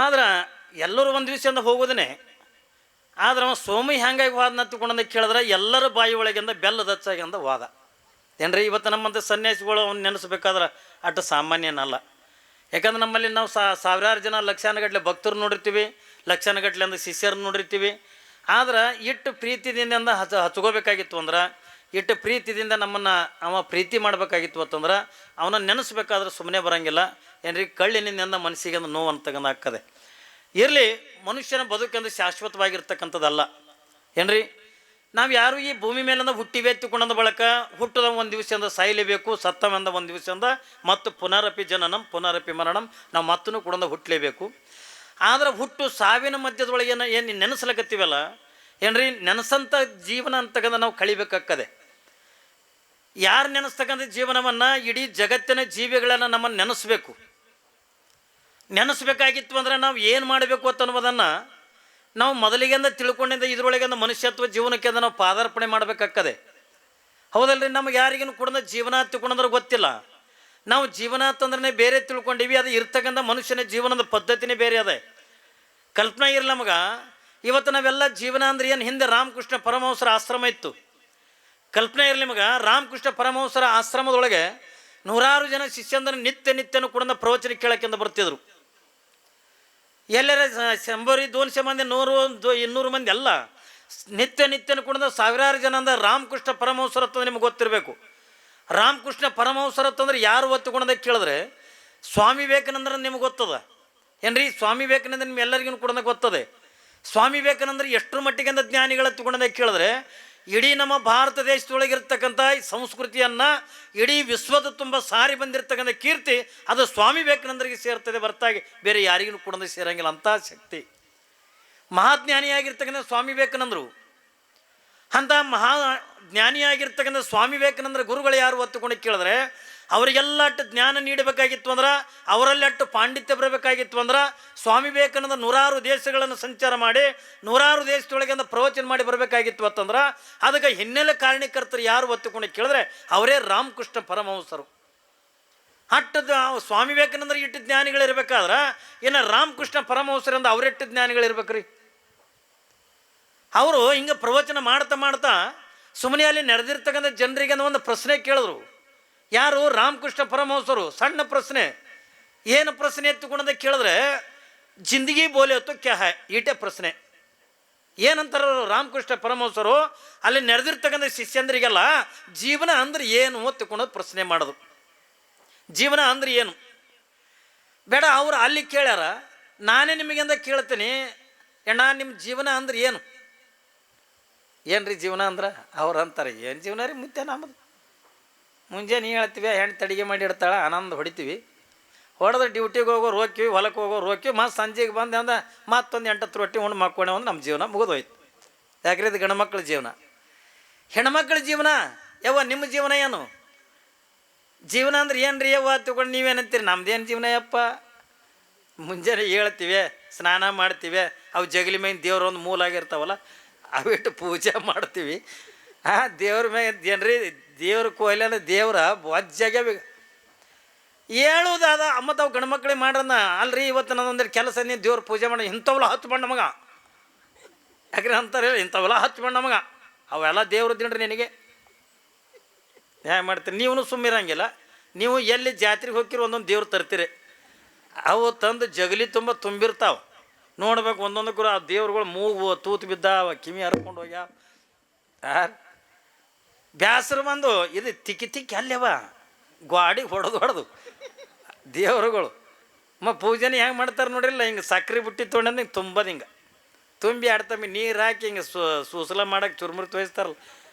ಆದ್ರೆ ಎಲ್ಲರೂ ಒಂದು ದಿವಸದಿಂದ ಹೋಗೋದೇ. ಆದ್ರೆ ಅವ ಸೋಮಿ ಹ್ಯಾಂಗಾಗಿ ವಾದನ ತಿಳ್ಕೊಂಡಂತ ಕೇಳಿದ್ರೆ ಎಲ್ಲರ ಬಾಯಿ ಒಳಗಿಂದ ಬೆಲ್ಲದ ಹಚ್ಚಾಗಿಂದ ವಾದ. ಏನ್ರಿ ಇವತ್ತು ನಮ್ಮಂಥ ಸನ್ಯಾಸಿಗಳು ಅವ್ನು ನೆನೆಸ್ಬೇಕಾದ್ರೆ ಅಷ್ಟು ಸಾಮಾನ್ಯನಲ್ಲ. ಯಾಕಂದ್ರೆ ನಮ್ಮಲ್ಲಿ ನಾವು ಸಾವಿರಾರು ಜನ ಲಕ್ಷಾನುಗಟ್ಟಲೆ ಭಕ್ತರು ನೋಡಿರ್ತೀವಿ, ಲಕ್ಷಾನುಗಟ್ಟಲೆ ಅಂದ್ರೆ ಶಿಷ್ಯರನ್ನು ನೋಡಿರ್ತೀವಿ. ಆದ್ರೆ ಇಟ್ಟು ಪ್ರೀತಿದಿಂದ ಹಚ್ಕೋಬೇಕಾಗಿತ್ತು ಅಂದ್ರೆ, ಇಟ್ಟು ಪ್ರೀತಿಯಿಂದ ನಮ್ಮನ್ನು ಅವ ಪ್ರೀತಿ ಮಾಡಬೇಕಾಗಿತ್ತು ಅಂತಂದ್ರೆ ಅವನ ನೆನೆಸ್ಬೇಕಾದ್ರೆ ಸುಮ್ಮನೆ ಬರೋಂಗಿಲ್ಲ. ಏನ್ರಿ ಕಳ್ಳಿನಿಂದ ಮನಸ್ಸಿಗೆ ಒಂದು ನೋವು ಅಂತಕ್ಕಂಥ ಆಗ್ತದೆ. ಇರಲಿ, ಮನುಷ್ಯನ ಬದುಕಂದ್ರೆ ಶಾಶ್ವತವಾಗಿರ್ತಕ್ಕಂಥದ್ದಲ್ಲ. ಏನ್ರಿ ನಾವು ಯಾರು ಈ ಭೂಮಿ ಮೇಲಿಂದ ಹುಟ್ಟಿವೆ ಎತ್ತಿಕೊಂಡ ಬಳಕ ಹುಟ್ಟದ ಒಂದು ದಿವಸದಿಂದ ಸಾಯಲೇಬೇಕು, ಸತ್ತವೆಂದ ಒಂದು ದಿವಸದಿಂದ ಮತ್ತು ಪುನರಪಿ ಜನನಂ ಪುನರಪಿ ಮರಣಂ, ನಾವು ಮತ್ತೂ ಕೂಡ ಹುಟ್ಟಲೇಬೇಕು. ಆದ್ರೆ ಹುಟ್ಟು ಸಾವಿನ ಮಧ್ಯದೊಳಗೆ ಏನು ನೆನೆಸ್ಲಕತ್ತೀವಲ್ಲ, ಏನ್ರಿ ನೆನೆಸಂಥ ಜೀವನ ಅಂತಕ್ಕಂಥ ನಾವು ಕಳಿಬೇಕಾಗ್ತದೆ. ಯಾರು ನೆನೆಸ್ತಕ್ಕಂಥ ಜೀವನವನ್ನು ಇಡೀ ಜಗತ್ತಿನ ಜೀವಿಗಳನ್ನು ನಮ್ಮನ್ನು ನೆನೆಸ್ಬೇಕಾಗಿತ್ತು ಅಂದರೆ ನಾವು ಏನು ಮಾಡಬೇಕು ಅನ್ನೋದನ್ನು ನಾವು ಮೊದಲಿಗೆಂದ ತಿಳ್ಕೊಂಡಿದ್ದ ಇದರೊಳಗಿಂದ ಮನುಷ್ಯತ್ವ ಜೀವನಕ್ಕೆ ನಾವು ಪಾದಾರ್ಪಣೆ ಮಾಡಬೇಕಾಗ್ತದೆ. ಹೌದಲ್ರಿ? ನಮಗೆ ಯಾರಿಗೂ ಕೂಡ ಜೀವನ ತಿಳ್ಕೊಂಡ್ರೆ ಗೊತ್ತಿಲ್ಲ. ನಾವು ಜೀವನ ಅಂತಂದ್ರೆ ಬೇರೆ ತಿಳ್ಕೊಂಡಿವಿ, ಅದು ಇರ್ತಕ್ಕಂಥ ಮನುಷ್ಯನ ಜೀವನದ ಪದ್ಧತಿನೇ ಬೇರೆ ಅದೇ. ಕಲ್ಪನೆ ಇರಲಿ ನಮಗೆ. ಇವತ್ತು ನಾವೆಲ್ಲ ಜೀವನ ಅಂದ್ರೆ ಏನು, ಹಿಂದೆ ರಾಮಕೃಷ್ಣ ಪರಮಹಂಸರ ಆಶ್ರಮ ಇತ್ತು. ಕಲ್ಪನೆ ಇರಲಿ ನಿಮಗೆ, ರಾಮಕೃಷ್ಣ ಪರಮಹಂಸರ ಆಶ್ರಮದೊಳಗೆ ನೂರಾರು ಜನ ಶಿಷ್ಯಂದ್ರೆ ನಿತ್ಯನೂ ಕೂಡ ಪ್ರವಚನ ಕೇಳಕ್ಕಿಂತ ಬರ್ತಿದ್ರು. ಎಲ್ಲರ 100-200 ಮಂದಿ 100-200 ಮಂದಿ ಅಲ್ಲ, ನಿತ್ಯನೂ ಕೂಡ ಸಾವಿರಾರು ಜನ ಅಂದ್ರೆ ರಾಮಕೃಷ್ಣ ಪರಮಹಂಸರ ಅಂತಂದ್ರೆ ನಿಮ್ಗೆ ಗೊತ್ತಿರಬೇಕು. ರಾಮಕೃಷ್ಣ ಪರಮಹಂಸರ ಅಂತಂದ್ರೆ ಯಾರು ಒತ್ತುಕೊಂಡದ ಕೇಳಿದ್ರೆ ಸ್ವಾಮಿ ವಿವೇಕಾನಂದ್ರ ನಿಮ್ಗೆ ಗೊತ್ತದ. ಏನ್ರಿ ಸ್ವಾಮಿ ವಿವೇಕಾನಂದ ನಿಮ್ಗೆ ಎಲ್ಲರಿಗೂ ಕೂಡ ಗೊತ್ತದೆ. ಸ್ವಾಮಿ ವಿವೇಕಾನಂದ್ರ ಎಷ್ಟರ ಮಟ್ಟಿಗೆ ಅಂತ ಜ್ಞಾನಿಗಳ ತಗೊಂಡದ ಕೇಳಿದ್ರೆ ಇಡೀ ನಮ್ಮ ಭಾರತ ದೇಶದೊಳಗಿರ್ತಕ್ಕಂಥ ಸಂಸ್ಕೃತಿಯನ್ನು ಇಡೀ ವಿಶ್ವದ ತುಂಬ ಸಾರಿ ಬಂದಿರತಕ್ಕಂಥ ಕೀರ್ತಿ ಅದು ಸ್ವಾಮಿ ವಿವೇಕಾನಂದರಿಗೆ ಸೇರ್ತದೆ ಹೊರತಾಗಿ ಬೇರೆ ಯಾರಿಗೂ ಕೂಡ ಸೇರಂಗಿಲ್ಲ. ಅಂಥ ಶಕ್ತಿ ಮಹಾಜ್ಞಾನಿಯಾಗಿರ್ತಕ್ಕಂಥ ಸ್ವಾಮಿ ವಿವೇಕಾನಂದರು. ಅಂಥ ಮಹಾಜ್ಞಾನಿಯಾಗಿರ್ತಕ್ಕಂಥ ಸ್ವಾಮಿ ವಿವೇಕಾನಂದರ ಗುರುಗಳು ಯಾರು ಒತ್ತುಕೊಂಡು ಕೇಳಿದ್ರೆ ಅವರಿಗೆಲ್ಲ ಅಷ್ಟು ಜ್ಞಾನ ನೀಡಬೇಕಾಗಿತ್ತು ಅಂದ್ರೆ, ಅವರಲ್ಲಿ ಅಷ್ಟು ಪಾಂಡಿತ್ಯ ಬರಬೇಕಾಗಿತ್ತು ಅಂದ್ರೆ ಸ್ವಾಮಿ ವಿವೇಕಾನಂದ ನೂರಾರು ದೇಶಗಳನ್ನು ಸಂಚಾರ ಮಾಡಿ ನೂರಾರು ದೇಶದೊಳಗಿಂದ ಪ್ರವಚನ ಮಾಡಿ ಬರಬೇಕಾಗಿತ್ತು ಅಂತಂದ್ರೆ ಅದಕ್ಕೆ ಹಿನ್ನೆಲೆ ಕಾರಣೀಕರ್ತರು ಯಾರು ಒತ್ತುಕೊಂಡು ಕೇಳಿದ್ರೆ ಅವರೇ ರಾಮಕೃಷ್ಣ ಪರಮಹಂಸರು. ಅಟ್ಟದ ಸ್ವಾಮಿ ವಿವೇಕಾನಂದರಿಗೆ ಇಟ್ಟು ಜ್ಞಾನಿಗಳಿರ್ಬೇಕಾದ್ರೆ ಇನ್ನು ರಾಮಕೃಷ್ಣ ಪರಮಹಂಸರಿಂದ ಅವರೆಟ್ಟು ಜ್ಞಾನಿಗಳಿರ್ಬೇಕ್ರಿ. ಅವರು ಹಿಂಗೆ ಪ್ರವಚನ ಮಾಡ್ತಾ ಸುಮ್ಮನೆ ಅಲ್ಲಿ ನಡೆದಿರ್ತಕ್ಕಂಥ ಜನರಿಗೆ ಒಂದು ಪ್ರಶ್ನೆ ಕೇಳಿದ್ರು. ಯಾರು? ರಾಮಕೃಷ್ಣ ಪರಮಹಂಸರು. ಸಣ್ಣ ಪ್ರಶ್ನೆ. ಏನು ಪ್ರಶ್ನೆ ಎತ್ತುಕೊಂಡಂತ ಕೇಳಿದ್ರೆ ಜಿಂದಗಿ ಬೋಲೆ ಹೊತ್ತು ಕ್ಯಾ ಹೈ, ಈಟೆ ಪ್ರಶ್ನೆ. ಏನಂತಾರ ರಾಮಕೃಷ್ಣ ಪರಮಹಂಸರು ಅಲ್ಲಿ ನಡೆದಿರ್ತಕ್ಕಂಥ ಶಿಷ್ಯಂದ್ರಿಗೆಲ್ಲ ಜೀವನ ಅಂದ್ರೆ ಏನು ಒತ್ತುಕೊಂಡೋದು ಪ್ರಶ್ನೆ ಮಾಡೋದು. ಜೀವನ ಅಂದ್ರೆ ಏನು ಬೇಡ, ಅವರು ಅಲ್ಲಿ ಕೇಳ್ಯಾರ, ನಾನೇ ನಿಮಗೆಂದ ಕೇಳ್ತೀನಿ, ಅಣ್ಣ ನಿಮ್ಮ ಜೀವನ ಅಂದ್ರೆ ಏನು? ಏನ್ರಿ ಜೀವನ ಅಂದ್ರೆ? ಅವ್ರು ಅಂತಾರೆ, ಏನು ಜೀವನ ರೀ ಮುತ್ತೆ ನಮ್ಮದು, ಮುಂಜಾನೆ ಹೇಳ್ತೀವಿ ಹೆಣ್ಣು ಅಡುಗೆ ಮಾಡಿ ಇಡ್ತಾಳೆ, ಆನಂದ ಹೊಡಿತೀವಿ, ಹೊಡೆದ್ರೆ ಡ್ಯೂಟಿಗೆ ಹೋಗೋರು ಹೋಗ್ತೀವಿ, ಹೊಲಕ್ಕೆ ಹೋಗೋರು ಹೋಗ್ತೀವಿ, ಮತ್ತು ಸಂಜೆಗೆ ಬಂದು ಅಂದ್ರೆ ಮತ್ತೊಂದು 8 ರೊಟ್ಟಿ ಉಂಡು ಮಕ್ಕೊಂಡೆ ಒಂದು ನಮ್ಮ ಜೀವನ ಮುಗಿದೋಯ್ತು. ಯಾಕ್ರಿ ಇದು ಗಂಡ್ಮಕ್ಳ ಜೀವನ. ಹೆಣ್ಮಕ್ಳ ಜೀವನ ಯವ್ವ ನಿಮ್ಮ ಜೀವನ ಏನು? ಜೀವನ ಅಂದ್ರೆ ಏನು ರೀ ಯವ್ವ ತಿಳ್ಕೊಂಡು ನೀವೇನಂತೀರಿ? ನಮ್ದೇನು ಜೀವನ ಯಪ್ಪ, ಮುಂಜಾನೆ ಹೇಳ್ತೀವಿ, ಸ್ನಾನ ಮಾಡ್ತೀವಿ, ಅವು ಜಗಲಿ ಮೇನ್ ದೇವ್ರ ಒಂದು ಮೂಲ ಆಗಿರ್ತಾವಲ್ಲ ಅವಿಟ್ಟು ಪೂಜೆ ಮಾಡ್ತೀವಿ. ದೇವ್ರ ಮ್ಯಾಗ ಏನ್ರಿ ದೇವ್ರ ಕೊಯ್ಲೆ ಅಂದ್ರೆ ದೇವ್ರ ವಜ್ಜಾಗೆ ಹೇಳುವುದಾದ ಮತ್ತು ಅವು ಗಂಡ್ಮಕ್ಳಿಗೆ ಮಾಡ್ರನ್ನ ಅಲ್ರಿ. ಇವತ್ತು ನಾನೊಂದೆರಡು ಕೆಲಸ ನೀವು ದೇವ್ರ ಪೂಜೆ ಮಾಡಿ ಇಂಥವಲ್ಲ 10 ಬಣ್ಣ ಮಗ, ಯಾಕ್ರಿ ಅಂತಾರೆ ಹೇಳಿ, ಇಂಥವಲ್ಲ 10 ಬಣ್ಣ ಮಗ, ಅವೆಲ್ಲ ದೇವ್ರು ದಿನ್ರಿ ನಿನಗೆ ಹ್ಯಾಂಗೆ ಮಾಡ್ತೀರಿ? ನೀವು ಸುಮ್ಮಿರಂಗಿಲ್ಲ. ನೀವು ಎಲ್ಲಿ ಜಾತ್ರೆಗೆ ಹೋಗಿರೋ ಒಂದೊಂದು ದೇವ್ರು ತರ್ತೀರಿ, ಅವು ತಂದು ಜಗಲಿ ತುಂಬಿರ್ತಾವೆ. ನೋಡ್ಬೇಕು ಒಂದೊಂದಕ್ಕೂ ಆ ದೇವ್ರುಗಳು ಮೂಗು ತೂತು ಬಿದ್ದಾವ, ಕಿವಿ ಹರ್ಕೊಂಡು ಹೋಗ್ಯಾವ. ಬ್ಯಾಸರು ಬಂದು ಇದು ತಿಕ್ಕಿ ಅಲ್ಲೇವ ಗಾಡಿಗೆ ಹೊಡೆದು ದೇವರುಗಳು ಪೂಜೆನೇ ಹೆಂಗೆ ಮಾಡ್ತಾರೆ ನೋಡ್ರಿಲ್ಲ, ಹಿಂಗೆ ಸಕ್ರೆ ಬುಟ್ಟಿ ತೊಗೊಂಡು ಹಿಂಗೆ ತುಂಬೋದು, ಹಿಂಗೆ ತುಂಬಿ ಆಡ್ತಮ್ಮಿ ನೀರು ಹಾಕಿ ಹಿಂಗೆ ಸೂಸಲ ಮಾಡೋಕೆ ಚುರುಮುರು ತೋರಿಸ್ತಾರಲ್ಲ.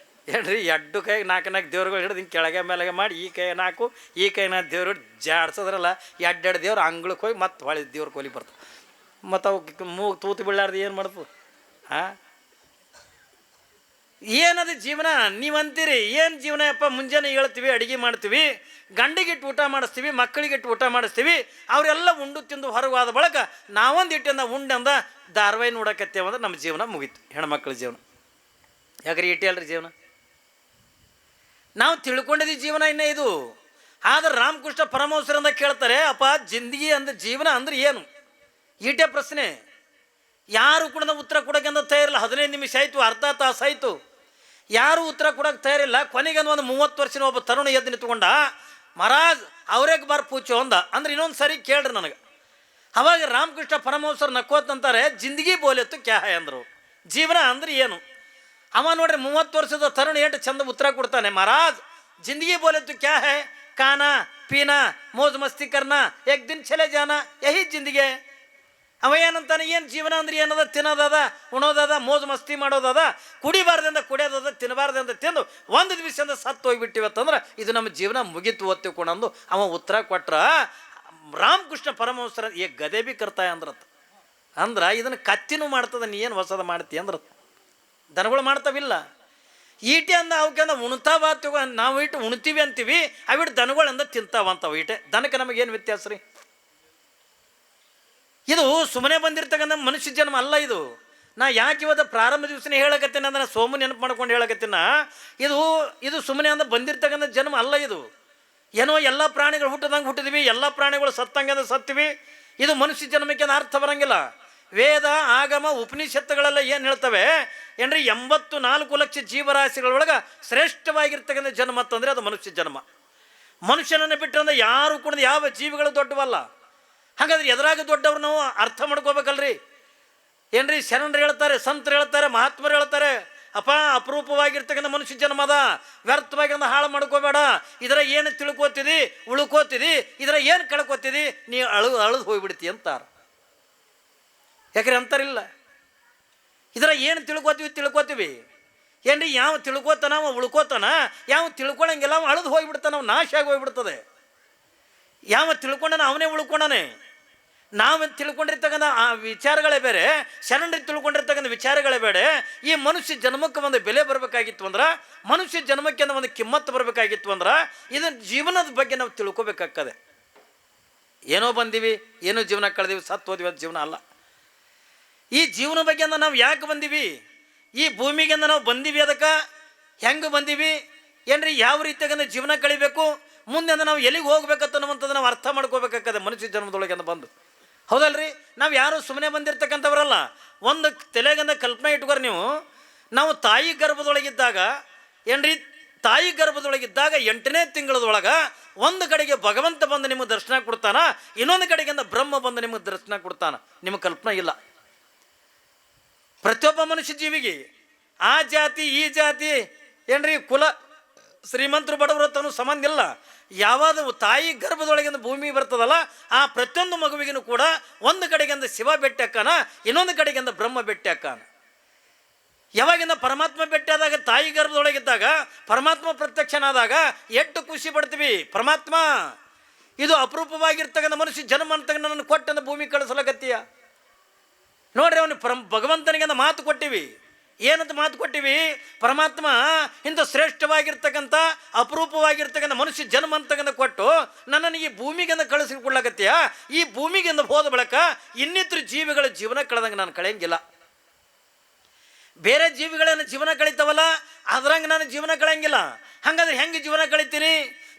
ಏನ್ರಿ ಎಡ್ಡು ಕೈಗೆ 4 ದೇವ್ರುಗಳು ಹಿಡಿದು ಹಿಂಗೆ ಕೆಳಗೆ ಮೇಲೆಗೆ ಮಾಡಿ ಈ ಕೈ 4 ಈ ಕೈ 4 ದೇವ್ರು ಜಾಡ್ಸೋದ್ರಲ್ಲ, 2 ದೇವ್ರು ಅಂಗ್ಳಕ್ಕೆ ಹೋಗಿ ಮತ್ತೆ ಹೊಳೆ ದೇವ್ರ ಕೊಲಿ ಬರ್ತವೆ. ಮತ್ತು ಅವು ಮೂಗು ತೂತು ಬೀಳಾರ್ದು ಏನು ಮಾಡ್ತದೆ? ಏನದು ಜೀವನ? ನೀವಂತೀರಿ ಏನು ಜೀವನ ಯಪ್ಪ? ಮುಂಜಾನೆ ಹೇಳ್ತೀವಿ, ಅಡುಗೆ ಮಾಡ್ತೀವಿ, ಗಂಡಿಗಿಟ್ಟು ಊಟ ಮಾಡಿಸ್ತೀವಿ, ಮಕ್ಕಳಿಗಿಟ್ಟು ಊಟ ಮಾಡಿಸ್ತೀವಿ, ಅವರೆಲ್ಲ ಉಂಡು ತಿಂದು ಹೊರಗಾದ ಬಳಕ ನಾವೊಂದು ಇಟ್ಟಿಂದ ಉಂಡಂದ ಧಾರಾವಾಹಿ ನೋಡಕತ್ತೇವಂದ್ರೆ ನಮ್ಮ ಜೀವನ ಮುಗೀತು. ಹೆಣ್ಮಕ್ಳ ಜೀವನ ಯಾಕ್ರಿ ಇಟ್ಟಿ ಅಲ್ರಿ ಜೀವನ? ನಾವು ತಿಳ್ಕೊಂಡಿದ್ದೀವಿ ಜೀವನ ಇನ್ನೇ ಇದು. ಆದ್ರೆ ರಾಮಕೃಷ್ಣ ಪರಮಹಂಸರಿಂದ ಕೇಳ್ತಾರೆ, ಅಪ್ಪ ಜಿಂದಗಿ ಅಂದ್ರೆ ಜೀವನ ಅಂದ್ರೆ ಏನು? ಈಟೇ ಪ್ರಶ್ನೆ. ಯಾರು ಕೂಡ ಉತ್ತರ ಕೊಡೋಕೆ ಅಂತ ತಯಾರಿಲ್ಲ. 15 ನಿಮಿಷ ಆಯಿತು, ಅರ್ಧ ತಾಸು ಆಯಿತು, ಯಾರೂ ಉತ್ತರ ಕೊಡೋಕೆ ತಯಾರಿಲ್ಲ. ಕೊನೆಗೆ ಒಂದು 30 ವರ್ಷದ ಒಬ್ಬ ತರುಣ ಎದ್ದು ನಿಂತ್ಕೊಂಡ, ಮಹಾರಾಜ್ ಅವ್ರೇಗೆ ಬಾರ್ ಪೂಚೋ ಅಂದ. ಅಂದ್ರೆ ಇನ್ನೊಂದು ಸರಿ ಕೇಳ್ರಿ ನನಗೆ. ಅವಾಗ ರಾಮಕೃಷ್ಣ ಪರಮಹಂಸರು ನಕ್ಕೋತಂತಾರೆ, ಜಿಂದಗಿ ಬೋಲೆತ್ತು ಕ್ಯಾ ಹೈ ಅಂದರು. ಜೀವನ ಅಂದ್ರೆ ಏನು? ಅವ ನೋಡ್ರಿ 30 ವರ್ಷದ ತರುಣ ಎಷ್ಟು ಚಂದ ಉತ್ತರ ಕೊಡ್ತಾನೆ. ಮಹಾರಾಜ್ ಜಿಂದಗಿ ಬೋಲೆತ್ತು ಕ್ಯಾ ಹೈ, ಖಾನಾ ಪೀನಾ ಮೋಜ್ ಮಸ್ತಿ ಕರ್ನಾ ಏಕ್ ದಿನ ಚಲೆ ಜಾನಾ ಯಹಿ ಜಿಂದಗಿ. ಅವ ಏನಂತಾನೆ, ಏನು ಜೀವನ ಅಂದ್ರೆ ಏನದ? ತಿನ್ನೋದದ, ಉಣೋದದ, ಮೋಜ್ ಮಸ್ತಿ ಮಾಡೋದದ, ಕುಡಿಬಾರ್ದಿಂದ ಕುಡಿಯೋದದ, ತಿನ್ನಬಾರ್ದಿಂದ ತಿಂದು ಒಂದು ದಿವಸದಿಂದ ಸತ್ತು ಹೋಗಿಬಿಟ್ಟಿವತ್ತಂದ್ರೆ ಇದು ನಮ್ಮ ಜೀವನ ಮುಗಿತು ಓದ್ತೀವಿ ಕೊಡಂದು ಅವ ಉತ್ತರ ಕೊಟ್ರ. ರಾಮಕೃಷ್ಣ ಪರಮಹಂಸರ ಏ ಗದೆ ಬಿ ಕರ್ತಾಯ ಅಂದ್ರತ್. ಅಂದ್ರೆ ಇದನ್ನು ಕತ್ತಿನೂ ಮಾಡ್ತದ, ನೀ ಏನು ಹೊಸದ ಮಾಡ್ತಿ ಅಂದ್ರತ್. ದನಗಳು ಮಾಡ್ತಾವಿಲ್ಲ. ಈಟೆ ಅಂದ ಅವಕ್ಕೆ ಉಣ್ತಾವ, ನಾವು ಇಟ್ಟು ಉಣ್ತೀವಿ ಅಂತೀವಿ, ಅವಿಟ್ಟು ದನಗಳಿಂದ ತಿಂತಾವಂತವ. ಈಟೆ ದನಕ್ಕೆ ನಮಗೇನು ವ್ಯತ್ಯಾಸ ರೀ? ಇದು ಸುಮ್ಮನೆ ಬಂದಿರ್ತಕ್ಕಂಥ ಮನುಷ್ಯ ಜನ್ಮ ಅಲ್ಲ ಇದು. ನಾ ಯಾಕೆ ಇವತ್ತು ಪ್ರಾರಂಭ ದಿವಸನೇ ಹೇಳಕತ್ತೀನಿ ಅಂದ್ರೆ ಸೋಮು ನೆನಪು ಮಾಡ್ಕೊಂಡು ಹೇಳಕತ್ತೀನ. ಇದು ಸುಮ್ಮನೆ ಅಂದ್ರೆ ಬಂದಿರ್ತಕ್ಕಂಥ ಜನ್ಮ ಅಲ್ಲ ಇದು. ಏನೋ ಎಲ್ಲ ಪ್ರಾಣಿಗಳು ಹುಟ್ಟದಂಗೆ ಹುಟ್ಟಿದ್ವಿ, ಎಲ್ಲ ಪ್ರಾಣಿಗಳು ಸತ್ತಂಗೆ ಅಂದ್ರೆ ಸತ್ತೀವಿ. ಇದು ಮನುಷ್ಯ ಜನ್ಮಕ್ಕೆ ಅರ್ಥ ಬರಂಗಿಲ್ಲ. ವೇದ ಆಗಮ ಉಪನಿಷತ್ತುಗಳೆಲ್ಲ ಏನು ಹೇಳ್ತವೆ ಏನ್ರಿ, 84 ಲಕ್ಷ ಜೀವರಾಶಿಗಳೊಳಗೆ ಶ್ರೇಷ್ಠವಾಗಿರ್ತಕ್ಕಂಥ ಜನ್ಮ ಅಂತಂದರೆ ಅದು ಮನುಷ್ಯ ಜನ್ಮ. ಮನುಷ್ಯನನ್ನು ಬಿಟ್ಟಂದ್ರೆ ಯಾರು ಕೂಡ ಯಾವ ಜೀವಿಗಳು ದೊಡ್ಡವಲ್ಲ. ಹಾಗಾದ್ರೆ ಎದುರಾಗ ದೊಡ್ಡವ್ರು ನಾವು ಅರ್ಥ ಮಾಡ್ಕೋಬೇಕಲ್ರಿ. ಏನ್ರಿ, ಶರಣರು ಹೇಳ್ತಾರೆ, ಸಂತರು ಹೇಳ್ತಾರೆ, ಮಹಾತ್ಮರು ಹೇಳ್ತಾರೆ, ಅಪ್ಪ ಅಪರೂಪವಾಗಿರ್ತಕ್ಕಂಥ ಮನುಷ್ಯ ಜನ್ಮದ, ವ್ಯರ್ಥವಾಗಿ ಒಂದು ಹಾಳು ಮಾಡ್ಕೋಬೇಡ. ಇದರ ಏನು ತಿಳ್ಕೋತಿದಿ ಉಳ್ಕೋತಿದಿ, ಇದರ ಏನು ಕಳ್ಕೋತಿದಿ ನೀ ಅಳದು ಹೋಗ್ಬಿಡ್ತಿ ಅಂತಾರ. ಯಾಕ್ರೆ ಅಂತಾರಿಲ್ಲ. ಇದರ ಏನು ತಿಳ್ಕೋತೀವಿ ಏನ್ರಿ, ಯಾವ ತಿಳ್ಕೋತಾನ ಅವ ಉಳ್ಕೋತಾನ, ಯಾವ ತಿಳ್ಕೊಳಂಗಿಲ್ಲ ಅವ ಅಳದು ಹೋಗ್ಬಿಡ್ತಾನ, ಅವ ನಾಶ ಆಗಿ ಹೋಗ್ಬಿಡ್ತದೆ. ಯಾವ ತಿಳ್ಕೊಂಡನ ಅವನೇ ಉಳ್ಕೊಂಡಾನೆ. ನಾವು ತಿಳ್ಕೊಂಡಿರ್ತಕ್ಕಂಥ ಆ ವಿಚಾರಗಳೇ ಬೇರೆ, ಶರಣರಿಗೆ ತಿಳ್ಕೊಂಡಿರ್ತಕ್ಕಂಥ ವಿಚಾರಗಳೇ ಬೇರೆ. ಈ ಮನುಷ್ಯ ಜನ್ಮಕ್ಕೆ ಒಂದು ಬೆಲೆ ಬರಬೇಕಾಗಿತ್ತು ಅಂದ್ರೆ, ಮನುಷ್ಯ ಜನ್ಮಕ್ಕೆ ಒಂದು ಕಿಮ್ಮತ್ತು ಬರಬೇಕಾಗಿತ್ತು ಅಂದ್ರೆ, ಇದನ್ನು ಜೀವನದ ಬಗ್ಗೆ ನಾವು ತಿಳ್ಕೊಬೇಕಾಗ್ತದೆ. ಏನೋ ಬಂದೀವಿ, ಏನೋ ಜೀವನ ಕಳೆದೀವಿ, ಸತ್ತು ಹೋದ್ವಿ, ಅದು ಜೀವನ ಅಲ್ಲ. ಈ ಜೀವನ ಬಗ್ಗೆ ನಾವು ಯಾಕೆ ಬಂದೀವಿ, ಈ ಭೂಮಿಗೆ ನಾವು ಬಂದೀವಿ, ಅದಕ್ಕೆ ಹೆಂಗೆ ಬಂದೀವಿ ಏನ್ರಿ, ಯಾವ ರೀತಿಯಾಗ ಜೀವನ ಕಳಿಬೇಕು, ಮುಂದೆ ನಾವು ಎಲ್ಲಿಗೆ ಹೋಗ್ಬೇಕಂತ ಅನ್ನುವಂಥದ್ದು ನಾವು ಅರ್ಥ ಮಾಡ್ಕೋಬೇಕಾಗ್ತದೆ ಮನುಷ್ಯ ಜನ್ಮದೊಳಗೆ ಬಂದು. ಹೌದಲ್ರಿ? ನಾವು ಯಾರು ಸುಮ್ಮನೆ ಬಂದಿರತಕ್ಕಂಥವ್ರಲ್ಲ. ಒಂದು ತಲೆಗಂದ ಕಲ್ಪನೆ ಇಟ್ಕೋರಿ ನೀವು. ನಾವು ತಾಯಿ ಗರ್ಭದೊಳಗಿದ್ದಾಗ ಏನ್ರಿ, ತಾಯಿ ಗರ್ಭದೊಳಗಿದ್ದಾಗ 8ನೇ ತಿಂಗಳದೊಳಗೆ ಒಂದು ಕಡೆಗೆ ಭಗವಂತ ಬಂದು ನಿಮಗೆ ದರ್ಶನ ಕೊಡ್ತಾನ, ಇನ್ನೊಂದು ಕಡೆಗಿಂದ ಬ್ರಹ್ಮ ಬಂದು ನಿಮಗೆ ದರ್ಶನ ಕೊಡ್ತಾನ. ನಿಮಗೆ ಕಲ್ಪನೆ ಇಲ್ಲ. ಪ್ರತಿಯೊಬ್ಬ ಮನುಷ್ಯ ಜೀವಿಗೆ ಆ ಜಾತಿ ಈ ಜಾತಿ ಏನ್ರಿ, ಕುಲ ಶ್ರೀಮಂತರು ಬಡವರು ತನ್ನ ಸಂಬಂಧ ಇಲ್ಲ. ಯಾವಾಗ ತಾಯಿ ಗರ್ಭದೊಳಗಿಂದ ಭೂಮಿ ಬರ್ತದಲ್ಲ, ಆ ಪ್ರತಿಯೊಂದು ಮಗುವಿಗೂ ಕೂಡ ಒಂದು ಕಡೆಗಿಂದ ಶಿವ ಭೇಟಿ ಅಕ್ಕಾನ, ಇನ್ನೊಂದು ಕಡೆಗಿಂದ ಬ್ರಹ್ಮ ಭೇಟಿ ಅಕ್ಕಾನ. ಯಾವಾಗಿಂದ ಪರಮಾತ್ಮ ಭೇಟಿ ಆದಾಗ, ತಾಯಿ ಗರ್ಭದೊಳಗಿದ್ದಾಗ ಪರಮಾತ್ಮ ಪ್ರತ್ಯಕ್ಷನಾದಾಗ ಎಷ್ಟು ಖುಷಿ ಪಡ್ತೀವಿ. ಪರಮಾತ್ಮ ಇದು ಅಪರೂಪವಾಗಿರ್ತಕ್ಕಂಥ ಮನುಷ್ಯ ಜನ್ಮ ಅಂತ ನನ್ನ ಕೊಟ್ಟಂದ ಭೂಮಿ ಕಳಿಸಲಕತ್ತೀಯ ನೋಡ್ರಿ. ಅವನು ಭಗವಂತನಿಗೆ ಮಾತು ಕೊಟ್ಟಿವಿ. ಏನಂತ ಮಾತು ಕೊಟ್ಟಿವಿ? ಪರಮಾತ್ಮ ಇಂಥ ಶ್ರೇಷ್ಠವಾಗಿರ್ತಕ್ಕಂಥ ಅಪರೂಪವಾಗಿರ್ತಕ್ಕಂಥ ಮನುಷ್ಯ ಜನ್ಮ ಅಂತಕ್ಕಂಥ ಕೊಟ್ಟು ನನ್ನನ್ನು ಈ ಭೂಮಿಗೆಂದ ಕಳಿಸಿಕೊಡ್ಲಕತ್ತೀಯ. ಈ ಭೂಮಿಗೆಂದ ಹೋದ ಬಳಿಕ ಇನ್ನಿತರ ಜೀವಿಗಳ ಜೀವನ ಕಳೆದಂಗೆ ನಾನು ಕಳೆಯಂಗಿಲ್ಲ. ಬೇರೆ ಜೀವಿಗಳನ್ನ ಜೀವನ ಕಳೀತಾವಲ್ಲ, ಅದ್ರಂಗೆ ನಾನು ಜೀವನ ಕಳೆಯಂಗಿಲ್ಲ. ಹಾಗಾದ್ರೆ ಹೆಂಗೆ ಜೀವನ ಕಳಿತೀನಿ?